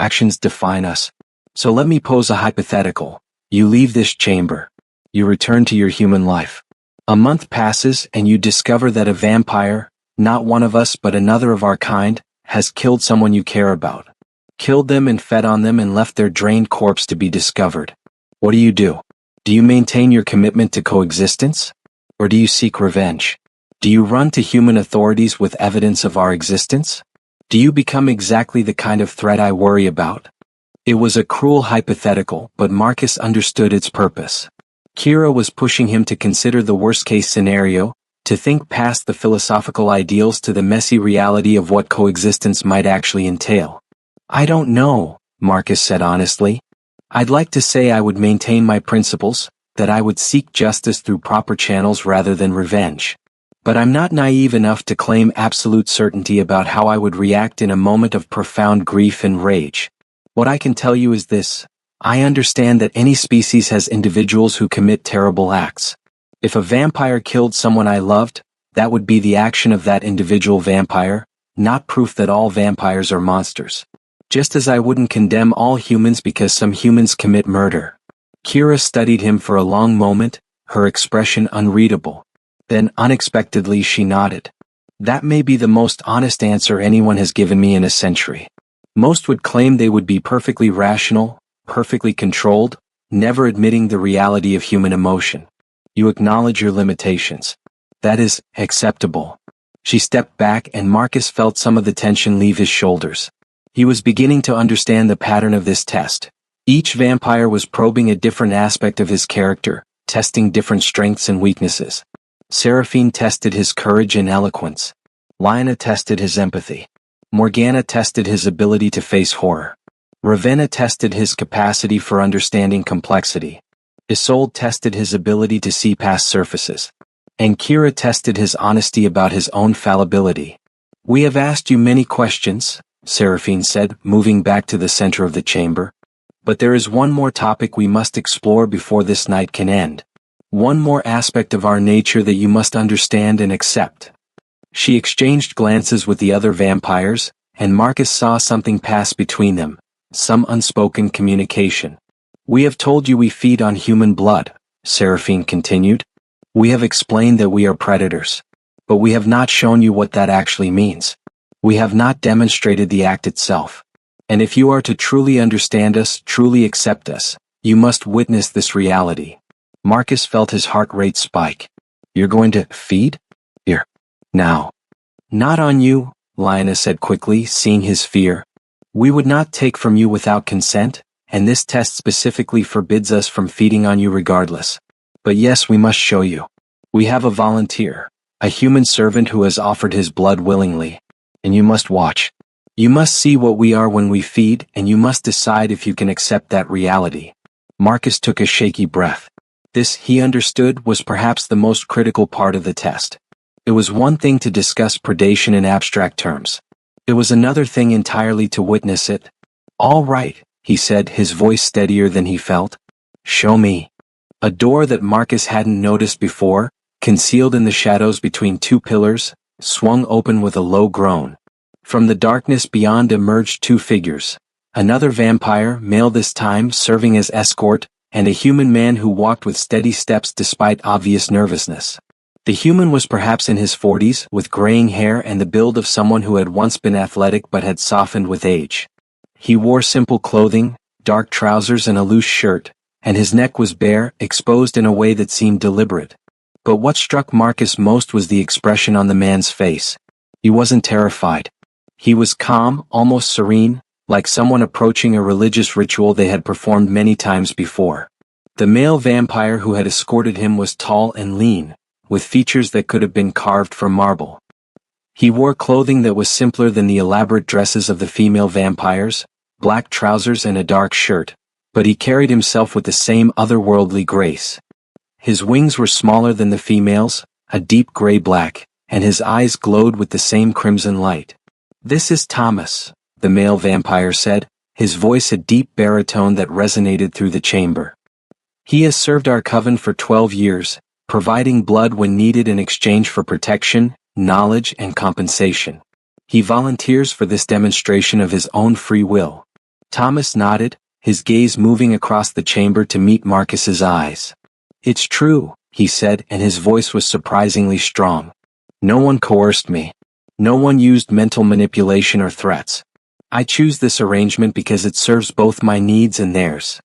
Actions define us. So let me pose a hypothetical. You leave this chamber. You return to your human life. A month passes and you discover that a vampire, not one of us but another of our kind, has killed someone you care about. Killed them and fed on them and left their drained corpse to be discovered. What do? Do you maintain your commitment to coexistence? Or do you seek revenge? Do you run to human authorities with evidence of our existence? Do you become exactly the kind of threat I worry about?" It was a cruel hypothetical, but Marcus understood its purpose. Kira was pushing him to consider the worst-case scenario, to think past the philosophical ideals to the messy reality of what coexistence might actually entail. "I don't know," Marcus said honestly. "I'd like to say I would maintain my principles, that I would seek justice through proper channels rather than revenge. But I'm not naive enough to claim absolute certainty about how I would react in a moment of profound grief and rage. What I can tell you is this. I understand that any species has individuals who commit terrible acts. If a vampire killed someone I loved, that would be the action of that individual vampire, not proof that all vampires are monsters. Just as I wouldn't condemn all humans because some humans commit murder." Kira studied him for a long moment, her expression unreadable. Then unexpectedly she nodded. "That may be the most honest answer anyone has given me in a century. Most would claim they would be perfectly rational, perfectly controlled, never admitting the reality of human emotion. You acknowledge your limitations. That is acceptable." She stepped back and Marcus felt some of the tension leave his shoulders. He was beginning to understand the pattern of this test. Each vampire was probing a different aspect of his character, testing different strengths and weaknesses. Seraphine tested his courage and eloquence. Lina tested his empathy. Morgana tested his ability to face horror. Ravenna tested his capacity for understanding complexity. Isolde tested his ability to see past surfaces. And Kira tested his honesty about his own fallibility. "We have asked you many questions," Seraphine said, moving back to the center of the chamber. "But there is one more topic we must explore before this night can end. One more aspect of our nature that you must understand and accept." She exchanged glances with the other vampires, and Marcus saw something pass between them, some unspoken communication. "We have told you we feed on human blood," Seraphine continued. "We have explained that we are predators. But we have not shown you what that actually means. We have not demonstrated the act itself. And if you are to truly understand us, truly accept us, you must witness this reality." Marcus felt his heart rate spike. "You're going to feed? Here. Now." "Not on you," Lina said quickly, seeing his fear. "We would not take from you without consent, and this test specifically forbids us from feeding on you regardless. But yes, we must show you. We have a volunteer, a human servant who has offered his blood willingly. And you must watch. You must see what we are when we feed, and you must decide if you can accept that reality." Marcus took a shaky breath. This, he understood, was perhaps the most critical part of the test. It was one thing to discuss predation in abstract terms. It was another thing entirely to witness it. "All right," he said, his voice steadier than he felt. "Show me." A door that Marcus hadn't noticed before, concealed in the shadows between two pillars, swung open with a low groan. From the darkness beyond emerged two figures. Another vampire, male this time, serving as escort, and a human man who walked with steady steps despite obvious nervousness. The human was perhaps in his 40s, with graying hair and the build of someone who had once been athletic but had softened with age. He wore simple clothing, dark trousers and a loose shirt, and his neck was bare, exposed in a way that seemed deliberate. But what struck Marcus most was the expression on the man's face. He wasn't terrified. He was calm, almost serene, like someone approaching a religious ritual they had performed many times before. The male vampire who had escorted him was tall and lean, with features that could have been carved from marble. He wore clothing that was simpler than the elaborate dresses of the female vampires, black trousers and a dark shirt, but he carried himself with the same otherworldly grace. His wings were smaller than the female's, a deep gray-black, and his eyes glowed with the same crimson light. "This is Thomas," the male vampire said, his voice a deep baritone that resonated through the chamber. "He has served our coven for 12 years, providing blood when needed in exchange for protection, knowledge, and compensation. He volunteers for this demonstration of his own free will." Thomas nodded, his gaze moving across the chamber to meet Marcus's eyes. "It's true," he said, and his voice was surprisingly strong. "No one coerced me. No one used mental manipulation or threats. I choose this arrangement because it serves both my needs and theirs."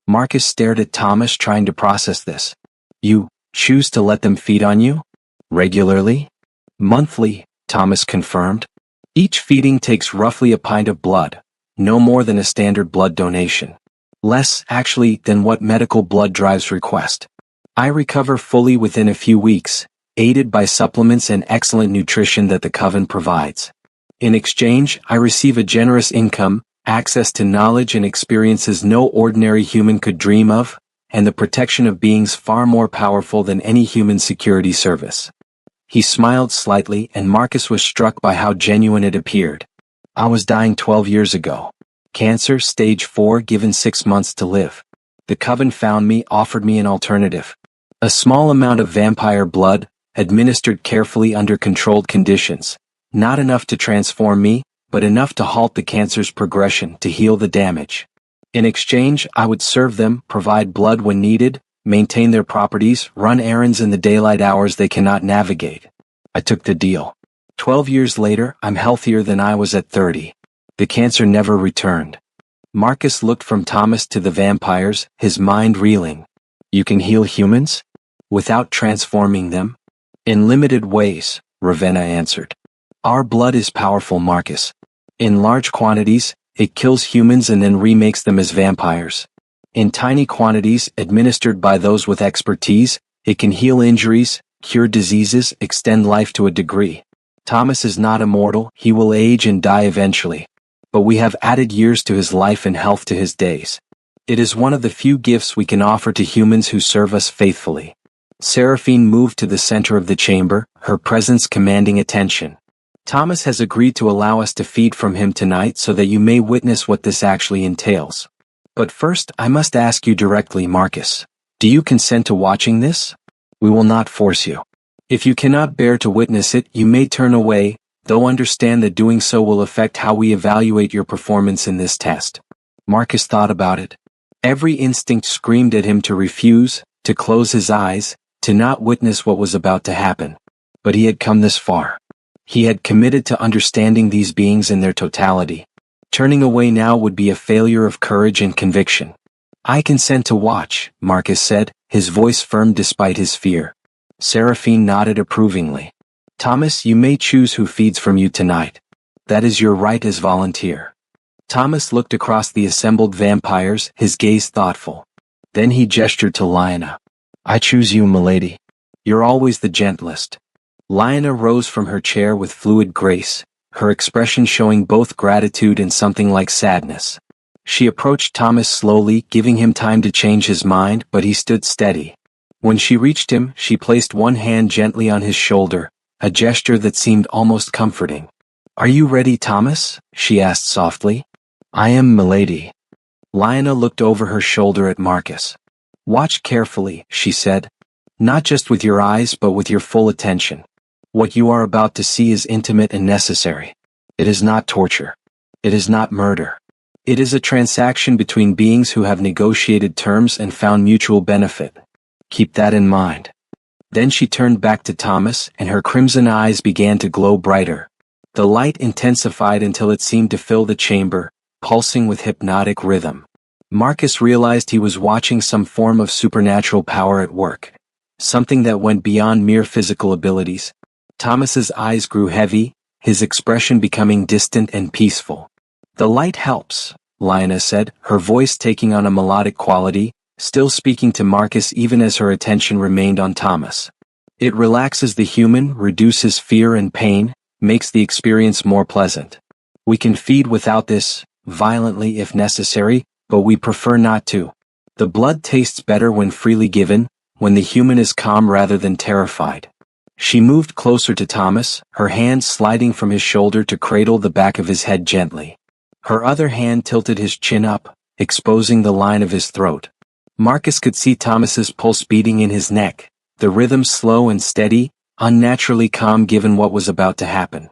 Marcus stared at Thomas, trying to process this. "You choose to let them feed on you? Regularly?" "Monthly," Thomas confirmed. "Each feeding takes roughly a pint of blood, no more than a standard blood donation. Less, actually, than what medical blood drives request. I recover fully within a few weeks, aided by supplements and excellent nutrition that the coven provides. In exchange, I receive a generous income, access to knowledge and experiences no ordinary human could dream of, and the protection of beings far more powerful than any human security service." He smiled slightly, and Marcus was struck by how genuine it appeared. "I was dying 12 years ago. Cancer, stage 4, given 6 months to live. The coven found me, offered me an alternative. A small amount of vampire blood, administered carefully under controlled conditions. Not enough to transform me, but enough to halt the cancer's progression, to heal the damage. In exchange, I would serve them, provide blood when needed, maintain their properties, run errands in the daylight hours they cannot navigate. I took the deal. 12 years later, I'm healthier than I was at 30. The cancer never returned." Marcus looked from Thomas to the vampires, his mind reeling. "You can heal humans? Without transforming them?" "In limited ways," Ravenna answered. "Our blood is powerful, Marcus. In large quantities, it kills humans and then remakes them as vampires. In tiny quantities, administered by those with expertise, it can heal injuries, cure diseases, extend life to a degree. Thomas is not immortal, he will age and die eventually. But we have added years to his life and health to his days. It is one of the few gifts we can offer to humans who serve us faithfully." Seraphine moved to the center of the chamber, her presence commanding attention. "Thomas has agreed to allow us to feed from him tonight so that you may witness what this actually entails. But first, I must ask you directly, Marcus. Do you consent to watching this? We will not force you. If you cannot bear to witness it, you may turn away, though understand that doing so will affect how we evaluate your performance in this test." Marcus thought about it. Every instinct screamed at him to refuse, to close his eyes, to not witness what was about to happen. But he had come this far. He had committed to understanding these beings in their totality. Turning away now would be a failure of courage and conviction. "I consent to watch," Marcus said, his voice firm despite his fear. Seraphine nodded approvingly. "Thomas, you may choose who feeds from you tonight. That is your right as volunteer." Thomas looked across the assembled vampires, his gaze thoughtful. Then he gestured to Lyanna. "I choose you, milady. You're always the gentlest." Lyanna rose from her chair with fluid grace, her expression showing both gratitude and something like sadness. She approached Thomas slowly, giving him time to change his mind, but he stood steady. When she reached him, she placed one hand gently on his shoulder, a gesture that seemed almost comforting. "Are you ready, Thomas?" she asked softly. "I am, milady." Lyanna looked over her shoulder at Marcus. "Watch carefully," she said. "Not just with your eyes but with your full attention. What you are about to see is intimate and necessary. It is not torture. It is not murder. It is a transaction between beings who have negotiated terms and found mutual benefit. Keep that in mind." Then she turned back to Thomas, and her crimson eyes began to glow brighter. The light intensified until it seemed to fill the chamber, pulsing with hypnotic rhythm. Marcus realized he was watching some form of supernatural power at work. Something that went beyond mere physical abilities. Thomas's eyes grew heavy, his expression becoming distant and peaceful. "The light helps," Lyanna said, her voice taking on a melodic quality, still speaking to Marcus even as her attention remained on Thomas. "It relaxes the human, reduces fear and pain, makes the experience more pleasant. We can feed without this, violently if necessary, but we prefer not to. The blood tastes better when freely given, when the human is calm rather than terrified." She moved closer to Thomas, her hand sliding from his shoulder to cradle the back of his head gently. Her other hand tilted his chin up, exposing the line of his throat. Marcus could see Thomas's pulse beating in his neck, the rhythm slow and steady, unnaturally calm given what was about to happen.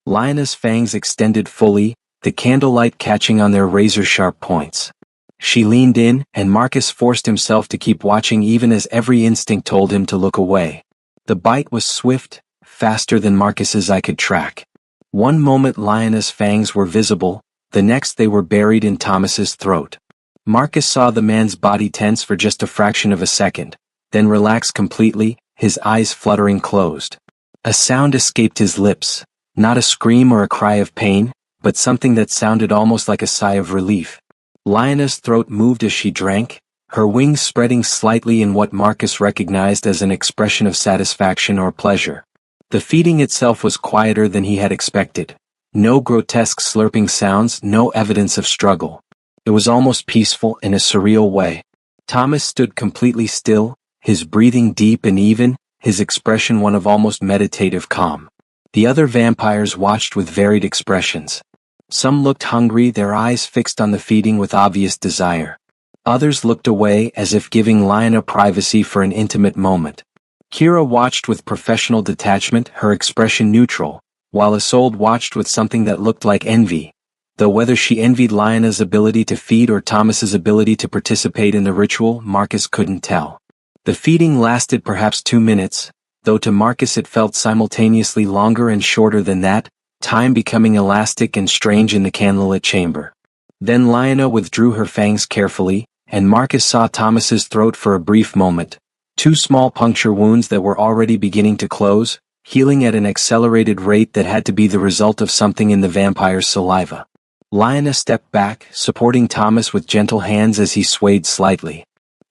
Lyanna's fangs extended fully, the candlelight catching on their razor-sharp points. She leaned in, and Marcus forced himself to keep watching even as every instinct told him to look away. The bite was swift, faster than Marcus's eye could track. One moment Lyanna's fangs were visible, the next they were buried in Thomas's throat. Marcus saw the man's body tense for just a fraction of a second, then relax completely, his eyes fluttering closed. A sound escaped his lips, not a scream or a cry of pain, but something that sounded almost like a sigh of relief. Lyanna's throat moved as she drank, her wings spreading slightly in what Marcus recognized as an expression of satisfaction or pleasure. The feeding itself was quieter than he had expected. No grotesque slurping sounds, no evidence of struggle. It was almost peaceful in a surreal way. Thomas stood completely still, his breathing deep and even, his expression one of almost meditative calm. The other vampires watched with varied expressions. Some looked hungry, their eyes fixed on the feeding with obvious desire. Others looked away as if giving Lyanna privacy for an intimate moment. Kira watched with professional detachment, her expression neutral, while Isolde watched with something that looked like envy. Though whether she envied Lyanna's ability to feed or Thomas's ability to participate in the ritual, Marcus couldn't tell. The feeding lasted perhaps 2 minutes, though to Marcus it felt simultaneously longer and shorter than that, time becoming elastic and strange in the candlelit chamber. Then Lyanna withdrew her fangs carefully, and Marcus saw Thomas's throat for a brief moment. 2 small puncture wounds that were already beginning to close, healing at an accelerated rate that had to be the result of something in the vampire's saliva. Lyanna stepped back, supporting Thomas with gentle hands as he swayed slightly.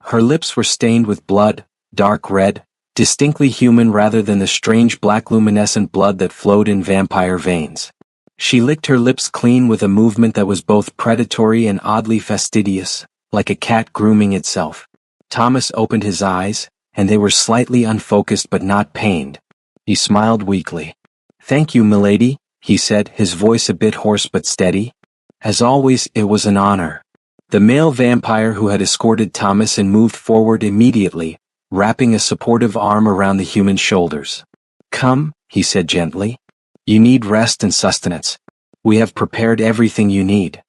Her lips were stained with blood, dark red, distinctly human rather than the strange black luminescent blood that flowed in vampire veins. She licked her lips clean with a movement that was both predatory and oddly fastidious, like a cat grooming itself. Thomas opened his eyes, and they were slightly unfocused but not pained. He smiled weakly. "Thank you, milady," he said, his voice a bit hoarse but steady. "As always, it was an honor." The male vampire who had escorted Thomas and moved forward immediately, wrapping a supportive arm around the human's shoulders. "Come," he said gently. "You need rest and sustenance. We have prepared everything you need."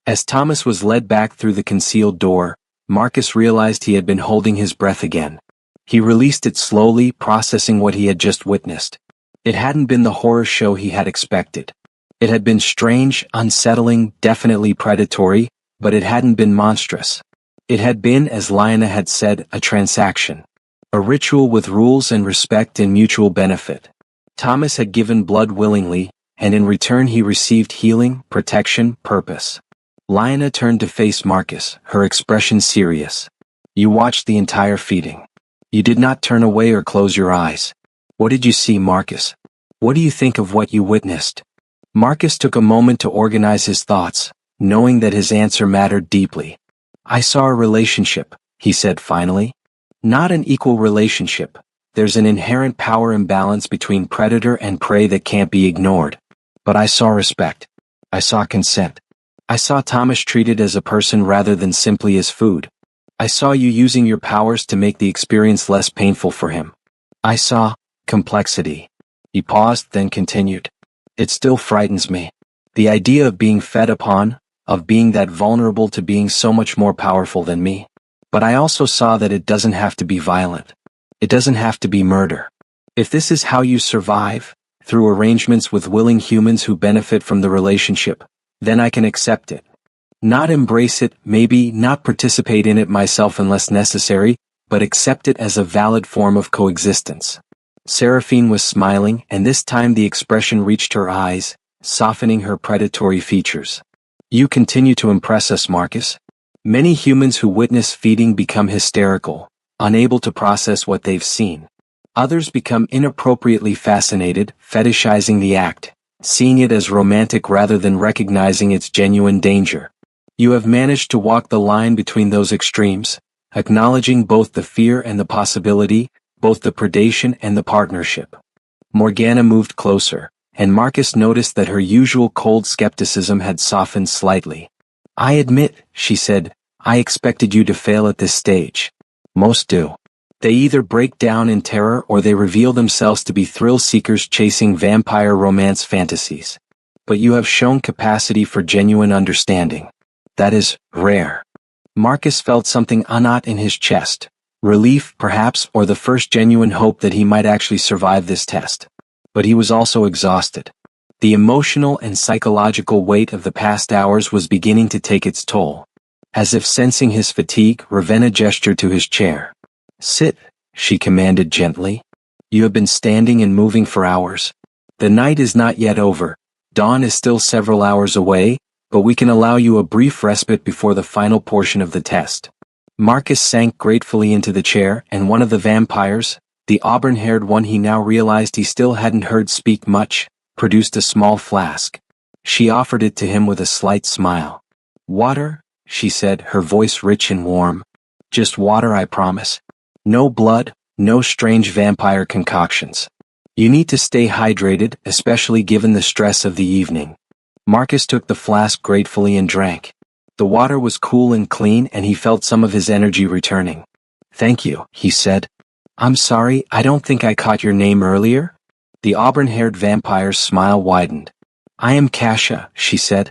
As Thomas was led back through the concealed door, Marcus realized he had been holding his breath again. He released it slowly, processing what he had just witnessed. It hadn't been the horror show he had expected. It had been strange, unsettling, definitely predatory, but it hadn't been monstrous. It had been, as Lyanna had said, a transaction. A ritual with rules and respect and mutual benefit. Thomas had given blood willingly, and in return he received healing, protection, purpose. Lyanna turned to face Marcus, her expression serious. "You watched the entire feeding. You did not turn away or close your eyes. What did you see, Marcus? What do you think of what you witnessed?" Marcus took a moment to organize his thoughts, knowing that his answer mattered deeply. "I saw a relationship," he said finally. "Not an equal relationship, There's an inherent power imbalance between predator and prey that can't be ignored. But I saw respect. I saw consent. I saw Thomas treated as a person rather than simply as food. I saw you using your powers to make the experience less painful for him. I saw complexity. He paused, then continued. It still frightens me. The idea of being fed upon, of being that vulnerable to being so much more powerful than me. But I also saw that it doesn't have to be violent. It doesn't have to be murder. If this is how you survive, through arrangements with willing humans who benefit from the relationship, then I can accept it. Not embrace it, maybe not participate in it myself unless necessary, but accept it as a valid form of coexistence. Seraphine was smiling, and this time the expression reached her eyes, softening her predatory features. You continue to impress us, Marcus. Many humans who witness feeding become hysterical, unable to process what they've seen. Others become inappropriately fascinated, fetishizing the act, seeing it as romantic rather than recognizing its genuine danger. You have managed to walk the line between those extremes, acknowledging both the fear and the possibility, both the predation and the partnership. Morgana moved closer, and Marcus noticed that her usual cold skepticism had softened slightly. I admit, she said, I expected you to fail at this stage. Most do. They either break down in terror or they reveal themselves to be thrill-seekers chasing vampire romance fantasies. But you have shown capacity for genuine understanding. That is rare. Marcus felt something unnot in his chest. Relief, perhaps, or the first genuine hope that he might actually survive this test. But he was also exhausted. The emotional and psychological weight of the past hours was beginning to take its toll. As if sensing his fatigue, Ravenna gestured to his chair. Sit, she commanded gently. You have been standing and moving for hours. The night is not yet over. Dawn is still several hours away, but we can allow you a brief respite before the final portion of the test. Marcus sank gratefully into the chair, and one of the vampires, the auburn-haired one he now realized he still hadn't heard speak much, produced a small flask. She offered it to him with a slight smile. Water, she said, her voice rich and warm. Just water, I promise. No blood, no strange vampire concoctions. You need to stay hydrated, especially given the stress of the evening. Marcus took the flask gratefully and drank. The water was cool and clean, and he felt some of his energy returning. Thank you, he said. I'm sorry, I don't think I caught your name earlier? The auburn-haired vampire's smile widened. I am Kasia, she said.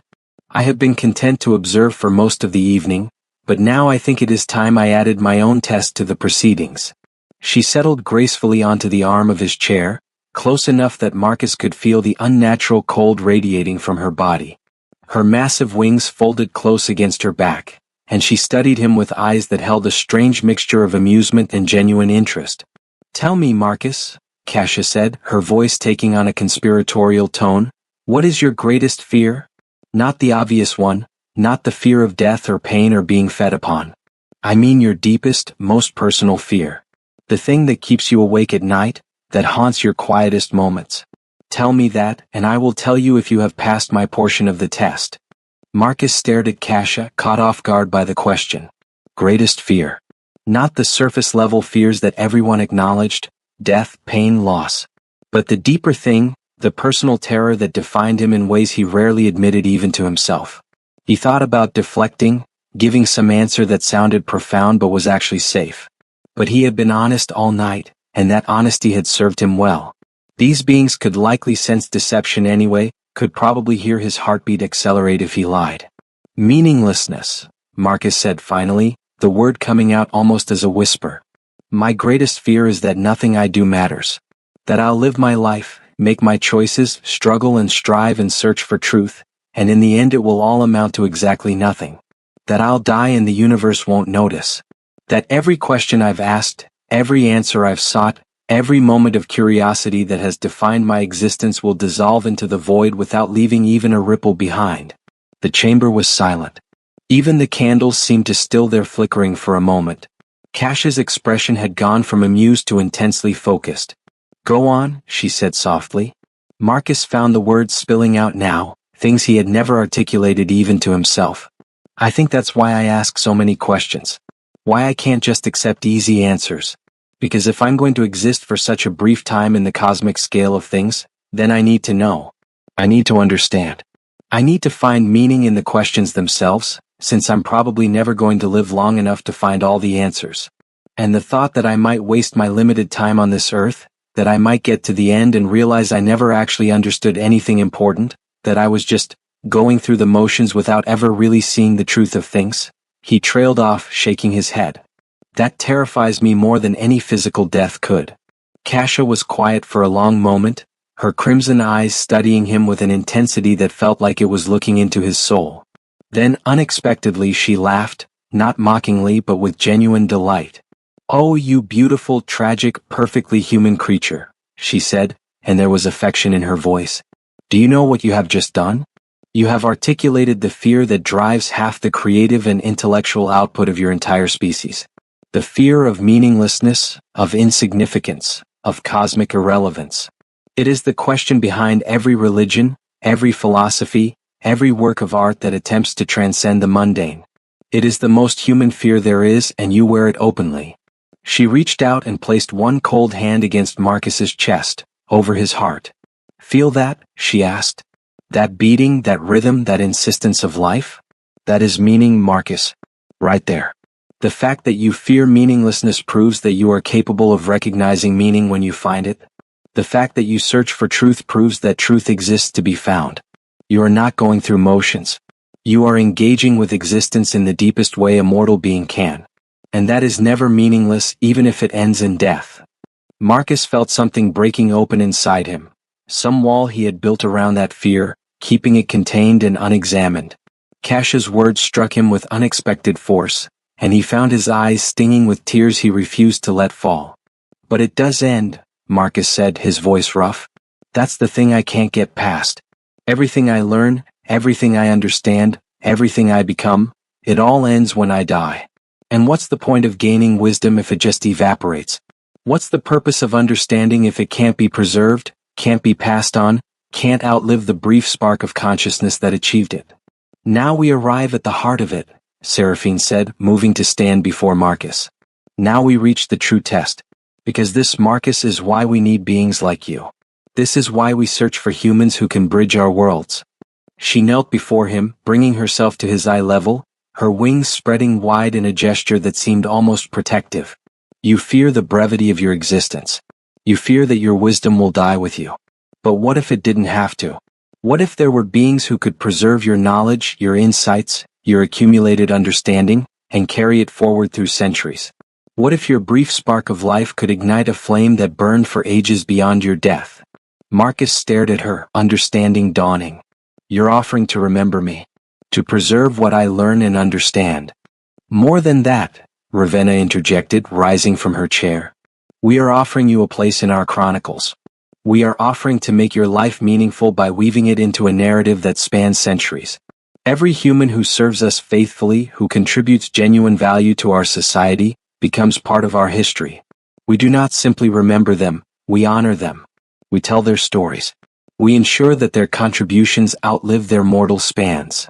I have been content to observe for most of the evening, but now I think it is time I added my own test to the proceedings. She settled gracefully onto the arm of his chair, close enough that Marcus could feel the unnatural cold radiating from her body. Her massive wings folded close against her back, and she studied him with eyes that held a strange mixture of amusement and genuine interest. Tell me, Marcus, Kasia said, her voice taking on a conspiratorial tone, what is your greatest fear? Not the obvious one, not the fear of death or pain or being fed upon. I mean your deepest, most personal fear. The thing that keeps you awake at night, that haunts your quietest moments. Tell me that, and I will tell you if you have passed my portion of the test. Marcus stared at Kasia, caught off guard by the question. Greatest fear. Not the surface-level fears that everyone acknowledged, death, pain, loss. But the deeper thing, the personal terror that defined him in ways he rarely admitted even to himself. He thought about deflecting, giving some answer that sounded profound but was actually safe. But he had been honest all night, and that honesty had served him well. These beings could likely sense deception anyway, could probably hear his heartbeat accelerate if he lied. Meaninglessness, Marcus said finally, the word coming out almost as a whisper. My greatest fear is that nothing I do matters. That I'll live my life, make my choices, struggle and strive and search for truth, and in the end it will all amount to exactly nothing. That I'll die and the universe won't notice. That every question I've asked, every answer I've sought, every moment of curiosity that has defined my existence will dissolve into the void without leaving even a ripple behind. The chamber was silent. Even the candles seemed to still their flickering for a moment. Kasia's expression had gone from amused to intensely focused. Go on, she said softly. Marcus found the words spilling out now, things he had never articulated even to himself. I think that's why I ask so many questions. Why I can't just accept easy answers. Because if I'm going to exist for such a brief time in the cosmic scale of things, then I need to know. I need to understand. I need to find meaning in the questions themselves, since I'm probably never going to live long enough to find all the answers. And the thought that I might waste my limited time on this earth, that I might get to the end and realize I never actually understood anything important, that I was just going through the motions without ever really seeing the truth of things. He trailed off, shaking his head. That terrifies me more than any physical death could. Kasia was quiet for a long moment, her crimson eyes studying him with an intensity that felt like it was looking into his soul. Then unexpectedly she laughed, not mockingly but with genuine delight. "Oh, you beautiful, tragic, perfectly human creature," she said, and there was affection in her voice. "Do you know what you have just done? You have articulated the fear that drives half the creative and intellectual output of your entire species. The fear of meaninglessness, of insignificance, of cosmic irrelevance. It is the question behind every religion, every philosophy, every work of art that attempts to transcend the mundane. It is the most human fear there is, and you wear it openly." She reached out and placed one cold hand against Marcus's chest, over his heart. "Feel that?" she asked. "That beating, that rhythm, that insistence of life? That is meaning, Marcus. Right there. The fact that you fear meaninglessness proves that you are capable of recognizing meaning when you find it. The fact that you search for truth proves that truth exists to be found. You are not going through motions. You are engaging with existence in the deepest way a mortal being can. And that is never meaningless, even if it ends in death." Marcus felt something breaking open inside him. Some wall he had built around that fear, keeping it contained and unexamined. Kasia's words struck him with unexpected force, and he found his eyes stinging with tears he refused to let fall. "But it does end," Marcus said, his voice rough. "That's the thing I can't get past. Everything I learn, everything I understand, everything I become, it all ends when I die. And what's the point of gaining wisdom if it just evaporates? What's the purpose of understanding if it can't be preserved, can't be passed on, can't outlive the brief spark of consciousness that achieved it?" "Now we arrive at the heart of it," Seraphine said, moving to stand before Marcus. "Now we reach the true test. Because this, Marcus, is why we need beings like you. This is why we search for humans who can bridge our worlds." She knelt before him, bringing herself to his eye level, her wings spreading wide in a gesture that seemed almost protective. "You fear the brevity of your existence. You fear that your wisdom will die with you. But what if it didn't have to? What if there were beings who could preserve your knowledge, your insights, your accumulated understanding, and carry it forward through centuries? What if your brief spark of life could ignite a flame that burned for ages beyond your death?" Marcus stared at her, understanding dawning. "You're offering to remember me. To preserve what I learn and understand." "More than that," Ravenna interjected, rising from her chair. "We are offering you a place in our chronicles. We are offering to make your life meaningful by weaving it into a narrative that spans centuries. Every human who serves us faithfully, who contributes genuine value to our society, becomes part of our history. We do not simply remember them, we honor them. We tell their stories. We ensure that their contributions outlive their mortal spans."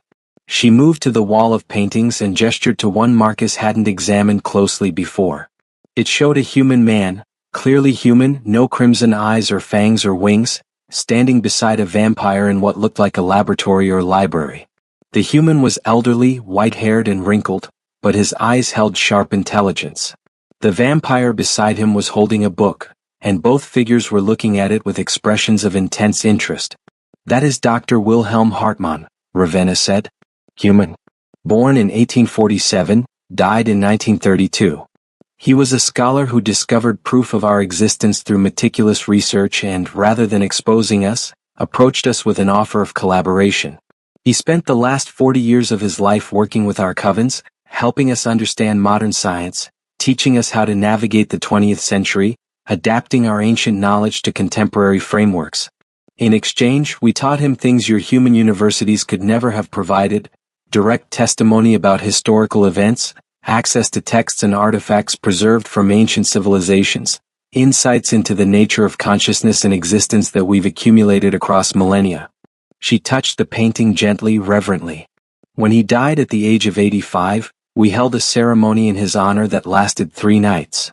She moved to the wall of paintings and gestured to one Marcus hadn't examined closely before. It showed a human man, clearly human, no crimson eyes or fangs or wings, standing beside a vampire in what looked like a laboratory or library. The human was elderly, white-haired and wrinkled, but his eyes held sharp intelligence. The vampire beside him was holding a book, and both figures were looking at it with expressions of intense interest. "That is Dr. Wilhelm Hartmann," Ravenna said. "Human. Born in 1847, died in 1932. He was a scholar who discovered proof of our existence through meticulous research and, rather than exposing us, approached us with an offer of collaboration. He spent the last 40 years of his life working with our covens, helping us understand modern science, teaching us how to navigate the 20th century, adapting our ancient knowledge to contemporary frameworks. In exchange, we taught him things your human universities could never have provided: direct testimony about historical events, access to texts and artifacts preserved from ancient civilizations, insights into the nature of consciousness and existence that we've accumulated across millennia." She touched the painting gently, reverently. "When he died at the age of 85, we held a ceremony in his honor that lasted 3 nights.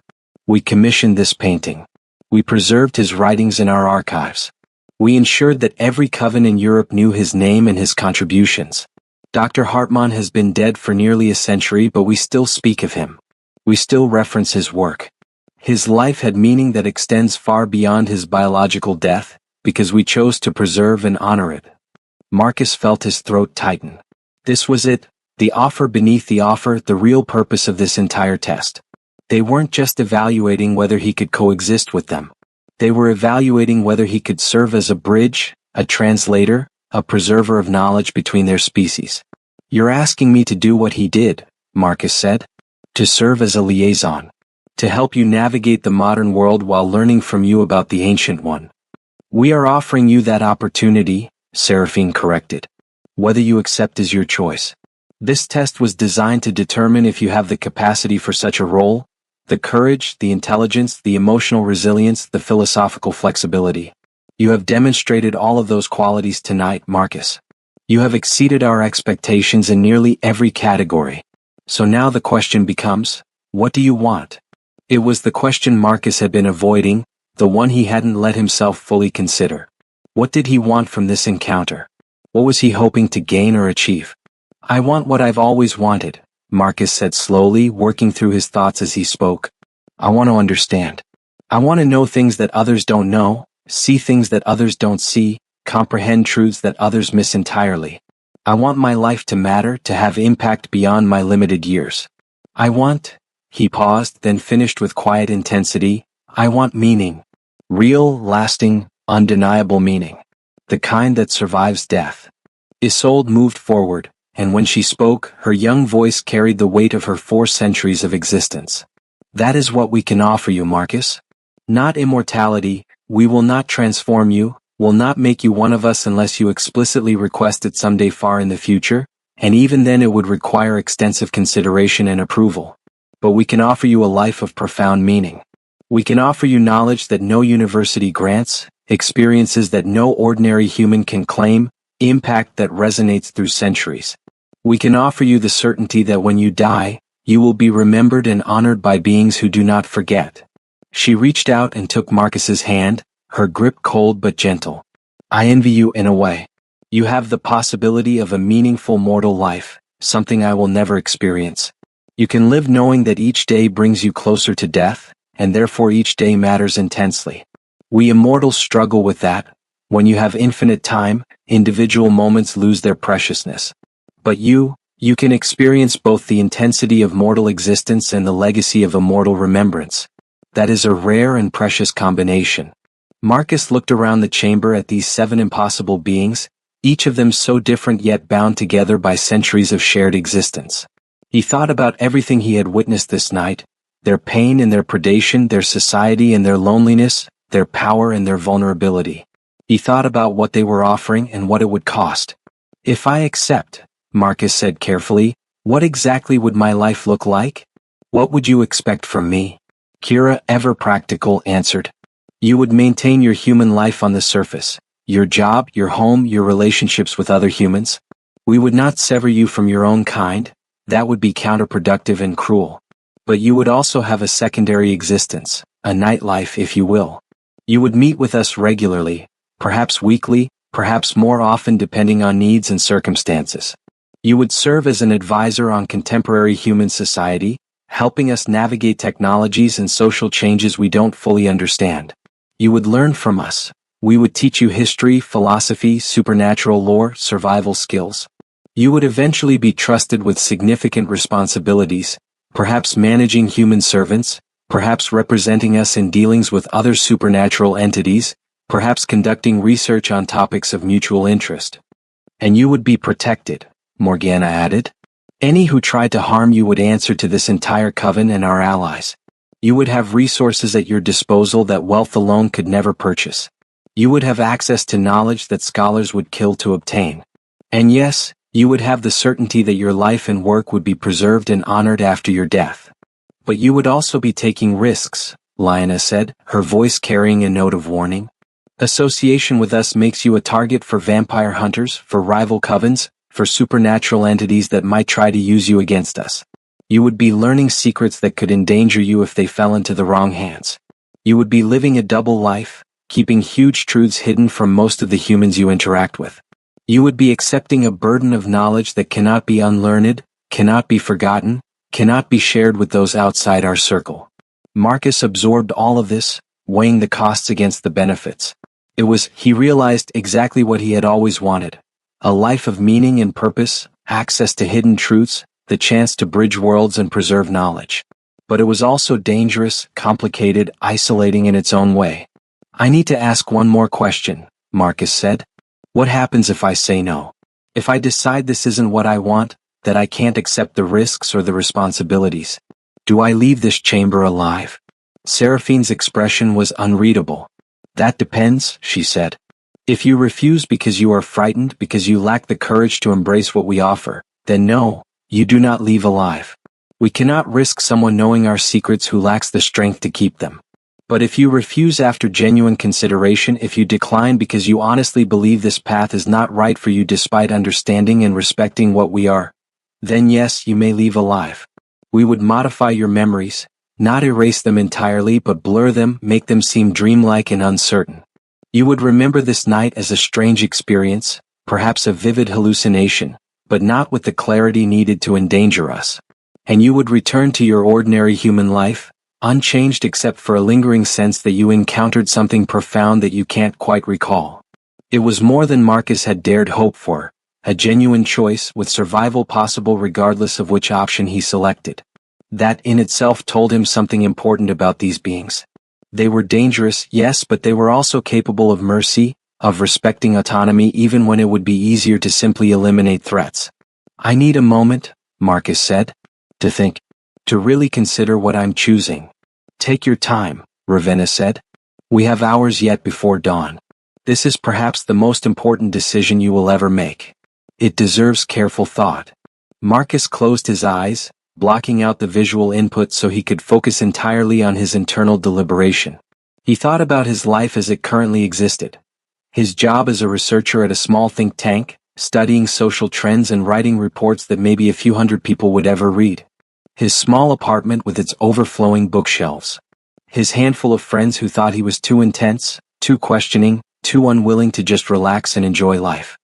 We commissioned this painting. We preserved his writings in our archives. We ensured that every coven in Europe knew his name and his contributions. Dr. Hartmann has been dead for nearly a century, but we still speak of him. We still reference his work. His life had meaning that extends far beyond his biological death, because we chose to preserve and honor it. Marcus felt his throat tighten. This was it, the offer beneath the offer, the real purpose of this entire test. They weren't just evaluating whether he could coexist with them. They were evaluating whether he could serve as a bridge, a translator, a preserver of knowledge between their species. You're asking me to do what he did, Marcus said. To serve as a liaison. To help you navigate the modern world while learning from you about the ancient one. We are offering you that opportunity, Seraphine corrected. Whether you accept is your choice. This test was designed to determine if you have the capacity for such a role, the courage, the intelligence, the emotional resilience, the philosophical flexibility. You have demonstrated all of those qualities tonight, Marcus. You have exceeded our expectations in nearly every category. So now the question becomes, what do you want? It was the question Marcus had been avoiding, the one he hadn't let himself fully consider. What did he want from this encounter? What was he hoping to gain or achieve? I want what I've always wanted, Marcus said slowly, working through his thoughts as he spoke. I want to understand. I want to know things that others don't know, see things that others don't see, comprehend truths that others miss entirely. I want my life to matter, to have impact beyond my limited years. I want, he paused, then finished with quiet intensity, I want meaning. Real, lasting, undeniable meaning. The kind that survives death. Isolde moved forward, and when she spoke, her young voice carried the weight of her 4 centuries of existence. That is what we can offer you, Marcus. Not immortality, we will not transform you, will not make you one of us unless you explicitly request it someday far in the future, and even then it would require extensive consideration and approval. But we can offer you a life of profound meaning. We can offer you knowledge that no university grants, experiences that no ordinary human can claim, impact that resonates through centuries. We can offer you the certainty that when you die, you will be remembered and honored by beings who do not forget. She reached out and took Marcus's hand, her grip cold but gentle. I envy you in a way. You have the possibility of a meaningful mortal life, something I will never experience. You can live knowing that each day brings you closer to death, and therefore each day matters intensely. We immortals struggle with that. When you have infinite time, individual moments lose their preciousness. But you can experience both the intensity of mortal existence and the legacy of immortal remembrance. That is a rare and precious combination. Marcus looked around the chamber at these 7 impossible beings, each of them so different yet bound together by centuries of shared existence. He thought about everything he had witnessed this night, their pain and their predation, their society and their loneliness, their power and their vulnerability. He thought about what they were offering and what it would cost. If I accept, Marcus said carefully, what exactly would my life look like? What would you expect from me? Kira, ever practical, answered. You would maintain your human life on the surface, your job, your home, your relationships with other humans. We would not sever you from your own kind, that would be counterproductive and cruel. But you would also have a secondary existence, a nightlife if you will. You would meet with us regularly, perhaps weekly, perhaps more often depending on needs and circumstances. You would serve as an advisor on contemporary human society, helping us navigate technologies and social changes we don't fully understand. You would learn from us. We would teach you history, philosophy, supernatural lore, survival skills. You would eventually be trusted with significant responsibilities, perhaps managing human servants, perhaps representing us in dealings with other supernatural entities, perhaps conducting research on topics of mutual interest. And you would be protected, Morgana added. Any who tried to harm you would answer to this entire coven and our allies. You would have resources at your disposal that wealth alone could never purchase. You would have access to knowledge that scholars would kill to obtain. And yes, you would have the certainty that your life and work would be preserved and honored after your death. But you would also be taking risks, Lyanna said, her voice carrying a note of warning. Association with us makes you a target for vampire hunters, for rival covens, for supernatural entities that might try to use you against us. You would be learning secrets that could endanger you if they fell into the wrong hands. You would be living a double life, keeping huge truths hidden from most of the humans you interact with. You would be accepting a burden of knowledge that cannot be unlearned, cannot be forgotten, cannot be shared with those outside our circle. Marcus absorbed all of this, weighing the costs against the benefits. He realized exactly what he had always wanted. A life of meaning and purpose, access to hidden truths, the chance to bridge worlds and preserve knowledge. But it was also dangerous, complicated, isolating in its own way. I need to ask one more question, Marcus said. What happens if I say no? If I decide this isn't what I want, that I can't accept the risks or the responsibilities? Do I leave this chamber alive? Seraphine's expression was unreadable. That depends, she said. If you refuse because you are frightened, because you lack the courage to embrace what we offer, then no, you do not leave alive. We cannot risk someone knowing our secrets who lacks the strength to keep them. But if you refuse after genuine consideration, if you decline because you honestly believe this path is not right for you despite understanding and respecting what we are, then yes, you may leave alive. We would modify your memories, not erase them entirely but blur them, make them seem dreamlike and uncertain. You would remember this night as a strange experience, perhaps a vivid hallucination, but not with the clarity needed to endanger us. And you would return to your ordinary human life, unchanged except for a lingering sense that you encountered something profound that you can't quite recall. It was more than Marcus had dared hope for, a genuine choice with survival possible regardless of which option he selected. That in itself told him something important about these beings. They were dangerous, yes, but they were also capable of mercy, of respecting autonomy even when it would be easier to simply eliminate threats. I need a moment, Marcus said, to think, to really consider what I'm choosing. Take your time, Ravenna said. We have hours yet before dawn. This is perhaps the most important decision you will ever make. It deserves careful thought. Marcus closed his eyes, blocking out the visual input so he could focus entirely on his internal deliberation. He thought about his life as it currently existed. His job as a researcher at a small think tank, studying social trends and writing reports that maybe a few hundred people would ever read. His small apartment with its overflowing bookshelves. His handful of friends who thought he was too intense, too questioning, too unwilling to just relax and enjoy life.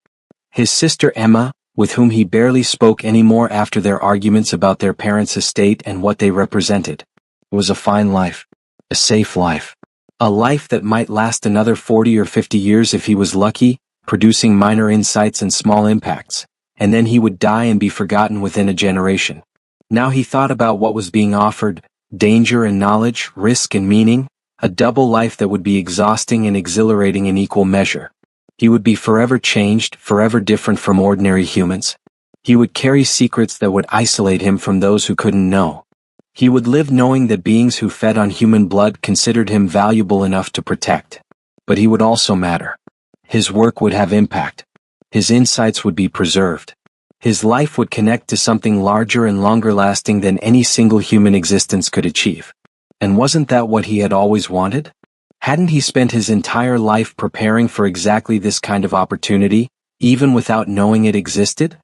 His sister Emma, with whom he barely spoke anymore after their arguments about their parents' estate and what they represented. It was a fine life. A safe life. A life that might last another 40 or 50 years if he was lucky, producing minor insights and small impacts, and then he would die and be forgotten within a generation. Now he thought about what was being offered, danger and knowledge, risk and meaning, a double life that would be exhausting and exhilarating in equal measure. He would be forever changed, forever different from ordinary humans. He would carry secrets that would isolate him from those who couldn't know. He would live knowing that beings who fed on human blood considered him valuable enough to protect. But he would also matter. His work would have impact. His insights would be preserved. His life would connect to something larger and longer lasting than any single human existence could achieve. And wasn't that what he had always wanted? Hadn't he spent his entire life preparing for exactly this kind of opportunity, even without knowing it existed?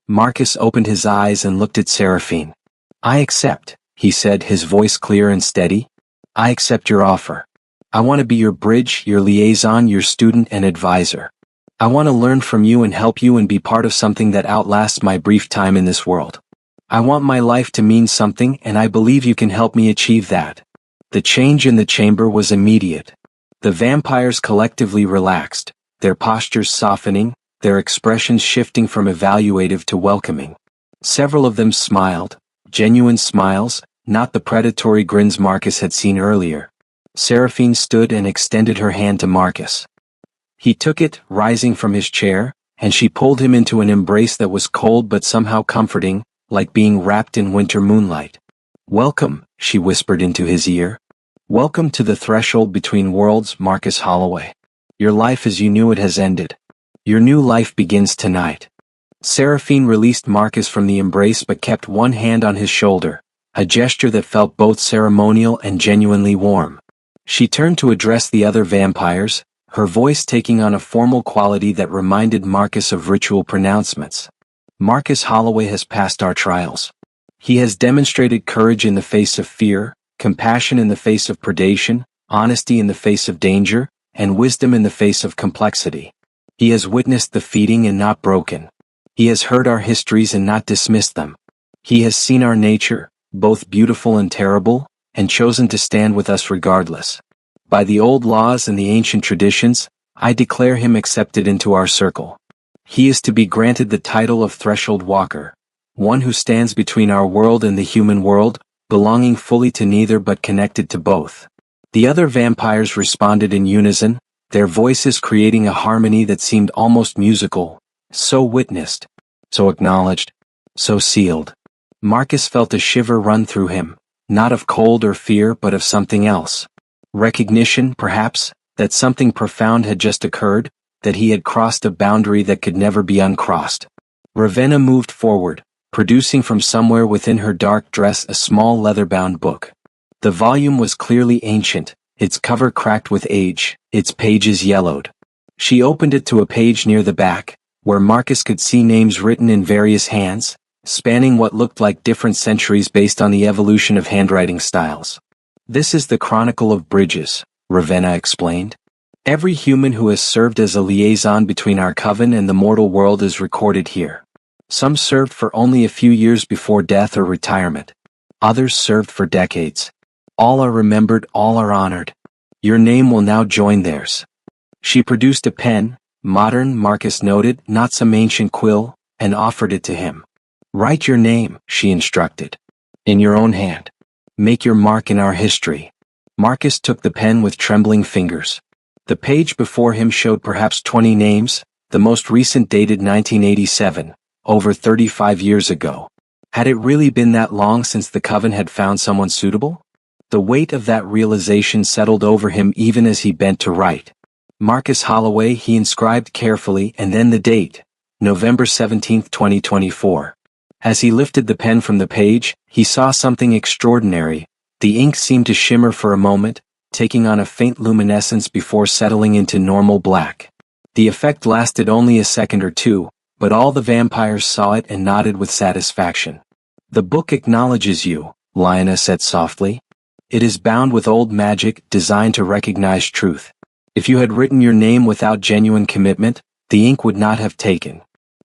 Marcus opened his eyes and looked at Seraphine. I accept, he said, his voice clear and steady. I accept your offer. I want to be your bridge, your liaison, your student and advisor. I want to learn from you and help you and be part of something that outlasts my brief time in this world. I want my life to mean something, and I believe you can help me achieve that. The change in the chamber was immediate. The vampires collectively relaxed, their postures softening, their expressions shifting from evaluative to welcoming. Several of them smiled, genuine smiles, not the predatory grins Marcus had seen earlier. Seraphine stood and extended her hand to Marcus. He took it, rising from his chair, and she pulled him into an embrace that was cold but somehow comforting, like being wrapped in winter moonlight. Welcome, she whispered into his ear. Welcome to the threshold between worlds, Marcus Holloway. Your life as you knew it has ended. Your new life begins tonight. Seraphine released Marcus from the embrace but kept one hand on his shoulder, a gesture that felt both ceremonial and genuinely warm. She turned to address the other vampires, her voice taking on a formal quality that reminded Marcus of ritual pronouncements. Marcus Holloway has passed our trials. He has demonstrated courage in the face of fear, compassion in the face of predation, honesty in the face of danger, and wisdom in the face of complexity. He has witnessed the feeding and not broken. He has heard our histories and not dismissed them. He has seen our nature, both beautiful and terrible, and chosen to stand with us regardless. By the old laws and the ancient traditions, I declare him accepted into our circle. He is to be granted the title of Threshold Walker, one who stands between our world and the human world, belonging fully to neither but connected to both. The other vampires responded in unison, their voices creating a harmony that seemed almost musical, so witnessed, so acknowledged, so sealed. Marcus felt a shiver run through him, not of cold or fear but of something else. Recognition, perhaps, that something profound had just occurred, that he had crossed a boundary that could never be uncrossed. Ravenna moved forward, producing from somewhere within her dark dress a small leather-bound book. The volume was clearly ancient, its cover cracked with age, its pages yellowed. She opened it to a page near the back, where Marcus could see names written in various hands, spanning what looked like different centuries based on the evolution of handwriting styles. "This is the Chronicle of Bridges," Ravenna explained. "Every human who has served as a liaison between our coven and the mortal world is recorded here. Some served for only a few years before death or retirement. Others served for decades. All are remembered, all are honored. Your name will now join theirs." She produced a pen, modern, Marcus noted, not some ancient quill, and offered it to him. "Write your name," she instructed. "In your own hand. Make your mark in our history." Marcus took the pen with trembling fingers. The page before him showed perhaps 20 names, the most recent dated 1987, over 35 years ago. Had it really been that long since the coven had found someone suitable? The weight of that realization settled over him even as he bent to write. Marcus Holloway, he inscribed carefully, and then the date, November 17, 2024. As he lifted the pen from the page, he saw something extraordinary. The ink seemed to shimmer for a moment, taking on a faint luminescence before settling into normal black. The effect lasted only a second or two, but all the vampires saw it and nodded with satisfaction. "The book acknowledges you," Lioness said softly. "It is bound with old magic, designed to recognize truth. If you had written your name without genuine commitment, the ink would not have taken.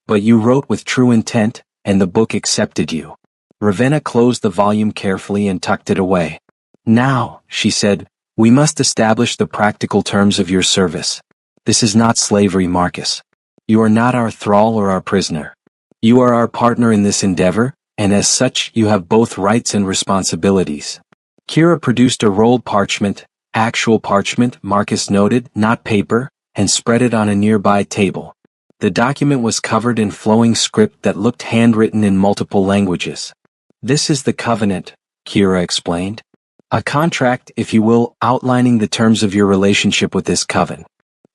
But you wrote with true intent, and the book accepted you." Ravenna closed the volume carefully and tucked it away. "Now," she said, "we must establish the practical terms of your service. This is not slavery, Marcus. You are not our thrall or our prisoner. You are our partner in this endeavor, and as such you have both rights and responsibilities." Kira produced a rolled parchment, actual parchment, Marcus noted, not paper, and spread it on a nearby table. The document was covered in flowing script that looked handwritten in multiple languages. "This is the covenant," Kira explained. "A contract, if you will, outlining the terms of your relationship with this coven.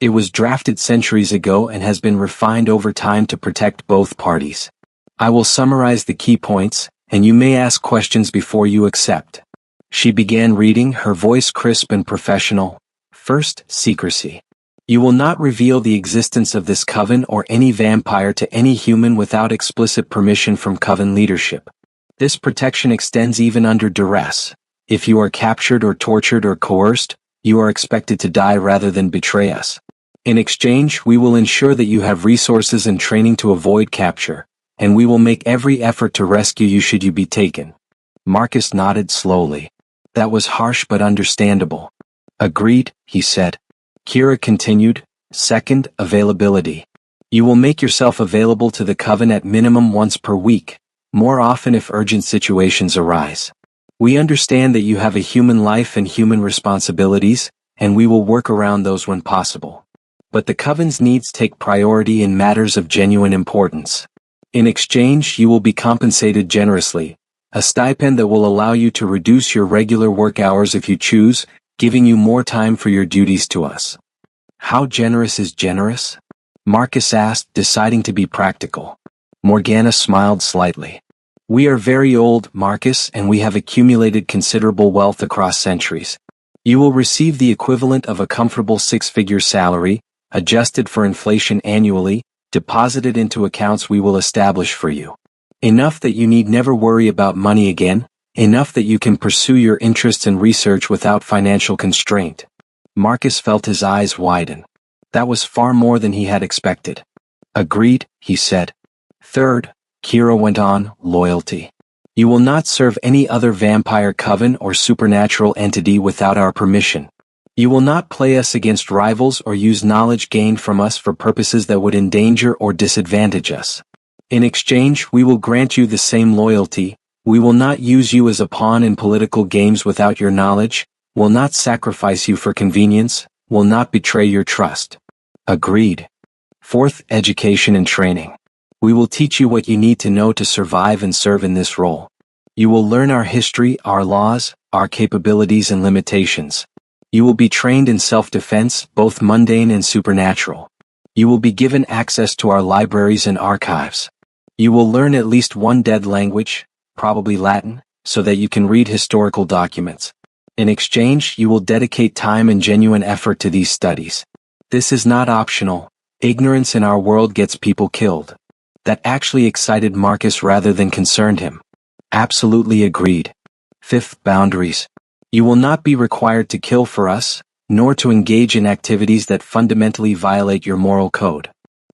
It was drafted centuries ago and has been refined over time to protect both parties. I will summarize the key points, and you may ask questions before you accept." She began reading, her voice crisp and professional. "First, secrecy. You will not reveal the existence of this coven or any vampire to any human without explicit permission from coven leadership. This protection extends even under duress. If you are captured or tortured or coerced, you are expected to die rather than betray us. In exchange, we will ensure that you have resources and training to avoid capture, and we will make every effort to rescue you should you be taken." Marcus nodded slowly. "That was harsh but understandable." "Agreed," he said. Kira continued, "Second, availability. You will make yourself available to the coven at minimum once per week, more often if urgent situations arise. We understand that you have a human life and human responsibilities, and we will work around those when possible. But the coven's needs take priority in matters of genuine importance. In exchange, you will be compensated generously, a stipend that will allow you to reduce your regular work hours if you choose, giving you more time for your duties to us." "How generous is generous?" Marcus asked, deciding to be practical. Morgana smiled slightly. "We are very old, Marcus, and we have accumulated considerable wealth across centuries. You will receive the equivalent of a comfortable six-figure salary, adjusted for inflation annually, deposited into accounts we will establish for you. Enough that you need never worry about money again, enough that you can pursue your interests and research without financial constraint. Marcus felt his eyes widen. That was far more than he had expected. Agreed, he said. Third, Kira went on, loyalty. You will not serve any other vampire coven or supernatural entity without our permission. You will not play us against rivals or use knowledge gained from us for purposes that would endanger or disadvantage us. In exchange, we will grant you the same loyalty. We will not use you as a pawn in political games without your knowledge, will not sacrifice you for convenience, will not betray your trust. Agreed. Fourth, education and training. We will teach you what you need to know to survive and serve in this role. You will learn our history, our laws, our capabilities and limitations. You will be trained in self-defense, both mundane and supernatural. You will be given access to our libraries and archives. You will learn at least one dead language, probably Latin, so that you can read historical documents. In exchange, you will dedicate time and genuine effort to these studies. This is not optional. Ignorance in our world gets people killed. That actually excited Marcus rather than concerned him. Absolutely agreed. Fifth, boundaries. You will not be required to kill for us, nor to engage in activities that fundamentally violate your moral code.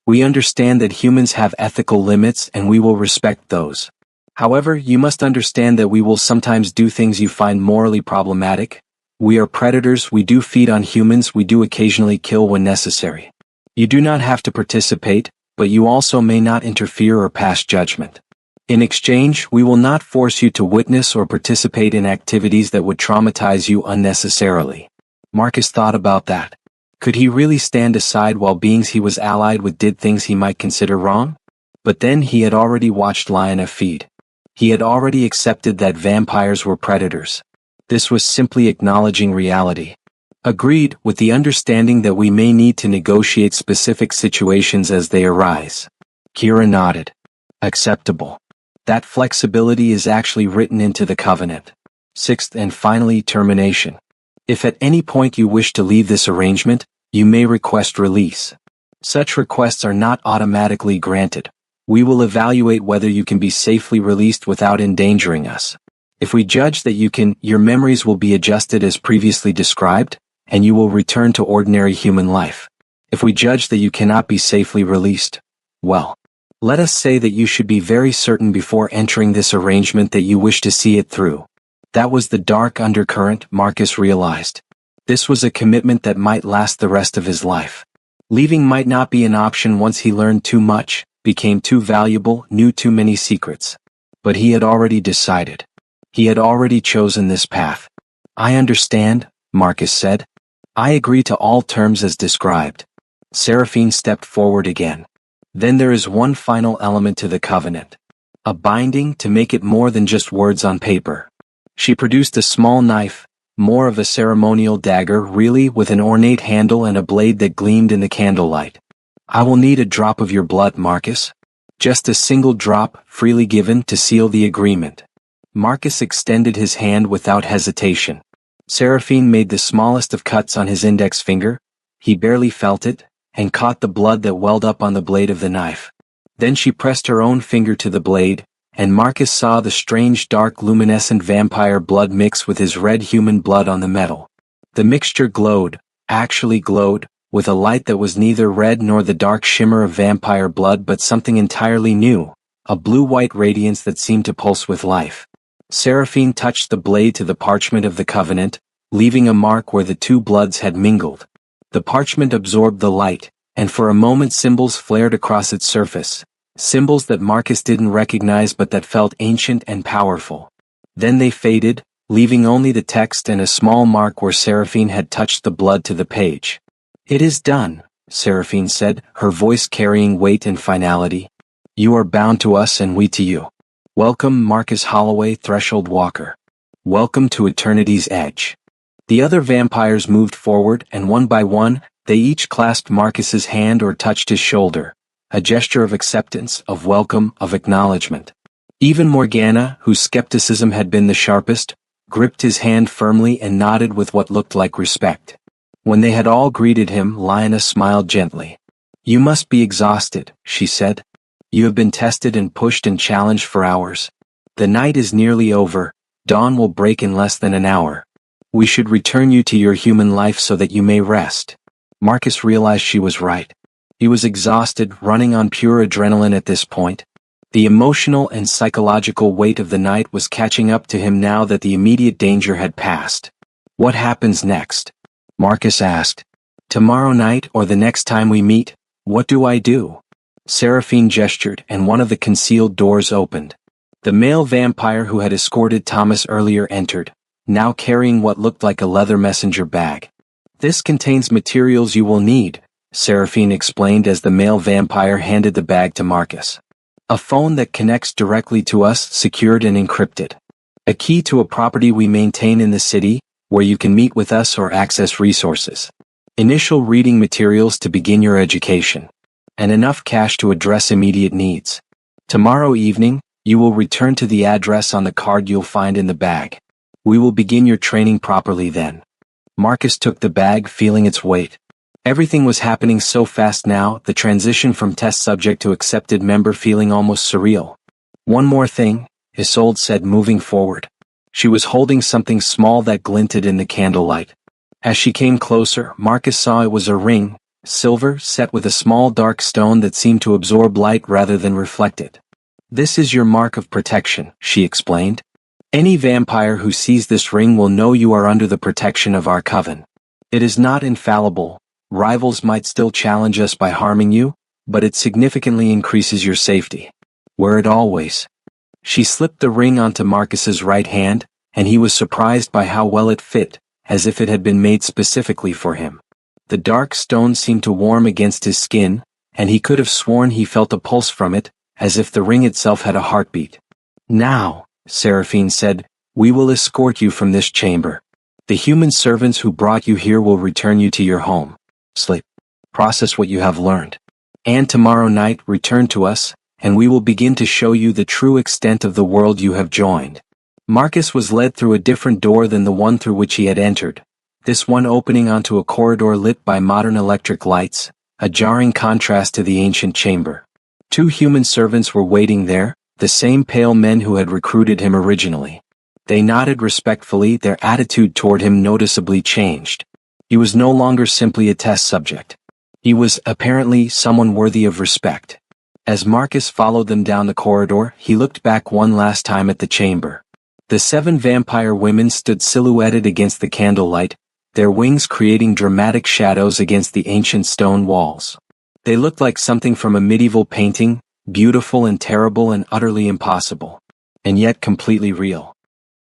We understand that humans have ethical limits and we will respect those. However, you must understand that we will sometimes do things you find morally problematic. We are predators, we do feed on humans, we do occasionally kill when necessary. You do not have to participate, but you also may not interfere or pass judgment. In exchange, we will not force you to witness or participate in activities that would traumatize you unnecessarily. Marcus thought about that. Could he really stand aside while beings he was allied with did things he might consider wrong? But then he had already watched Lyanna feed. He had already accepted that vampires were predators. This was simply acknowledging reality. Agreed, with the understanding that we may need to negotiate specific situations as they arise. Kira nodded. Acceptable. That flexibility is actually written into the covenant. Sixth and finally, termination. If at any point you wish to leave this arrangement, you may request release. Such requests are not automatically granted. We will evaluate whether you can be safely released without endangering us. If we judge that you can, your memories will be adjusted as previously described, and you will return to ordinary human life. If we judge that you cannot be safely released, well, let us say that you should be very certain before entering this arrangement that you wish to see it through. That was the dark undercurrent, Marcus realized. This was a commitment that might last the rest of his life. Leaving might not be an option once he learned too much, became too valuable, knew too many secrets. But he had already decided. He had already chosen this path. I understand, Marcus said. I agree to all terms as described. Seraphine stepped forward again. Then there is one final element to the covenant. A binding to make it more than just words on paper. She produced a small knife, more of a ceremonial dagger really, with an ornate handle and a blade that gleamed in the candlelight. I will need a drop of your blood, Marcus. Just a single drop, freely given, to seal the agreement. Marcus extended his hand without hesitation. Seraphine made the smallest of cuts on his index finger. He barely felt it, and caught the blood that welled up on the blade of the knife. Then she pressed her own finger to the blade, and Marcus saw the strange dark luminescent vampire blood mix with his red human blood on the metal. The mixture glowed, actually glowed, with a light that was neither red nor the dark shimmer of vampire blood but something entirely new, a blue-white radiance that seemed to pulse with life. Seraphine touched the blade to the parchment of the covenant, leaving a mark where the two bloods had mingled. The parchment absorbed the light, and for a moment symbols flared across its surface, symbols that Marcus didn't recognize but that felt ancient and powerful. Then they faded, leaving only the text and a small mark where Seraphine had touched the blood to the page. It is done, Seraphine said, her voice carrying weight and finality. You are bound to us and we to you. Welcome, Marcus Holloway, Threshold Walker. Welcome to Eternity's Edge. The other vampires moved forward, and one by one, they each clasped Marcus's hand or touched his shoulder, a gesture of acceptance, of welcome, of acknowledgement. Even Morgana, whose skepticism had been the sharpest, gripped his hand firmly and nodded with what looked like respect. When they had all greeted him, Lyanna smiled gently. You must be exhausted, she said. You have been tested and pushed and challenged for hours. The night is nearly over, dawn will break in less than an hour. We should return you to your human life so that you may rest. Marcus realized she was right. He was exhausted, running on pure adrenaline at this point. The emotional and psychological weight of the night was catching up to him now that the immediate danger had passed. What happens next? Marcus asked. Tomorrow night or the next time we meet, what do I do? Seraphine gestured and one of the concealed doors opened. The male vampire who had escorted Thomas earlier entered, now carrying what looked like a leather messenger bag. This contains materials you will need, Seraphine explained as the male vampire handed the bag to Marcus. A phone that connects directly to us, secured and encrypted. A key to a property we maintain in the city, where you can meet with us or access resources. Initial reading materials to begin your education. And enough cash to address immediate needs. Tomorrow evening, you will return to the address on the card you'll find in the bag. We will begin your training properly then. Marcus took the bag, feeling its weight. Everything was happening so fast now, the transition from test subject to accepted member feeling almost surreal. One more thing, Isolde said, moving forward. She was holding something small that glinted in the candlelight. As she came closer, Marcus saw it was a ring, silver, set with a small dark stone that seemed to absorb light rather than reflect it. This is your mark of protection, she explained. Any vampire who sees this ring will know you are under the protection of our coven. It is not infallible. Rivals might still challenge us by harming you, but it significantly increases your safety. Wear it always. She slipped the ring onto Marcus's right hand, and he was surprised by how well it fit, as if it had been made specifically for him. The dark stone seemed to warm against his skin, and he could have sworn he felt a pulse from it, as if the ring itself had a heartbeat. Now, Seraphine said, we will escort you from this chamber. The human servants who brought you here will return you to your home. Sleep. Process what you have learned. And tomorrow night return to us, and we will begin to show you the true extent of the world you have joined. Marcus was led through a different door than the one through which he had entered, this one opening onto a corridor lit by modern electric lights, a jarring contrast to the ancient chamber. 2 human servants were waiting there, the same pale men who had recruited him originally. They nodded respectfully, their attitude toward him noticeably changed. He was no longer simply a test subject. He was, apparently, someone worthy of respect. As Marcus followed them down the corridor, he looked back one last time at the chamber. The 7 vampire women stood silhouetted against the candlelight, their wings creating dramatic shadows against the ancient stone walls. They looked like something from a medieval painting, beautiful and terrible and utterly impossible. And yet completely real.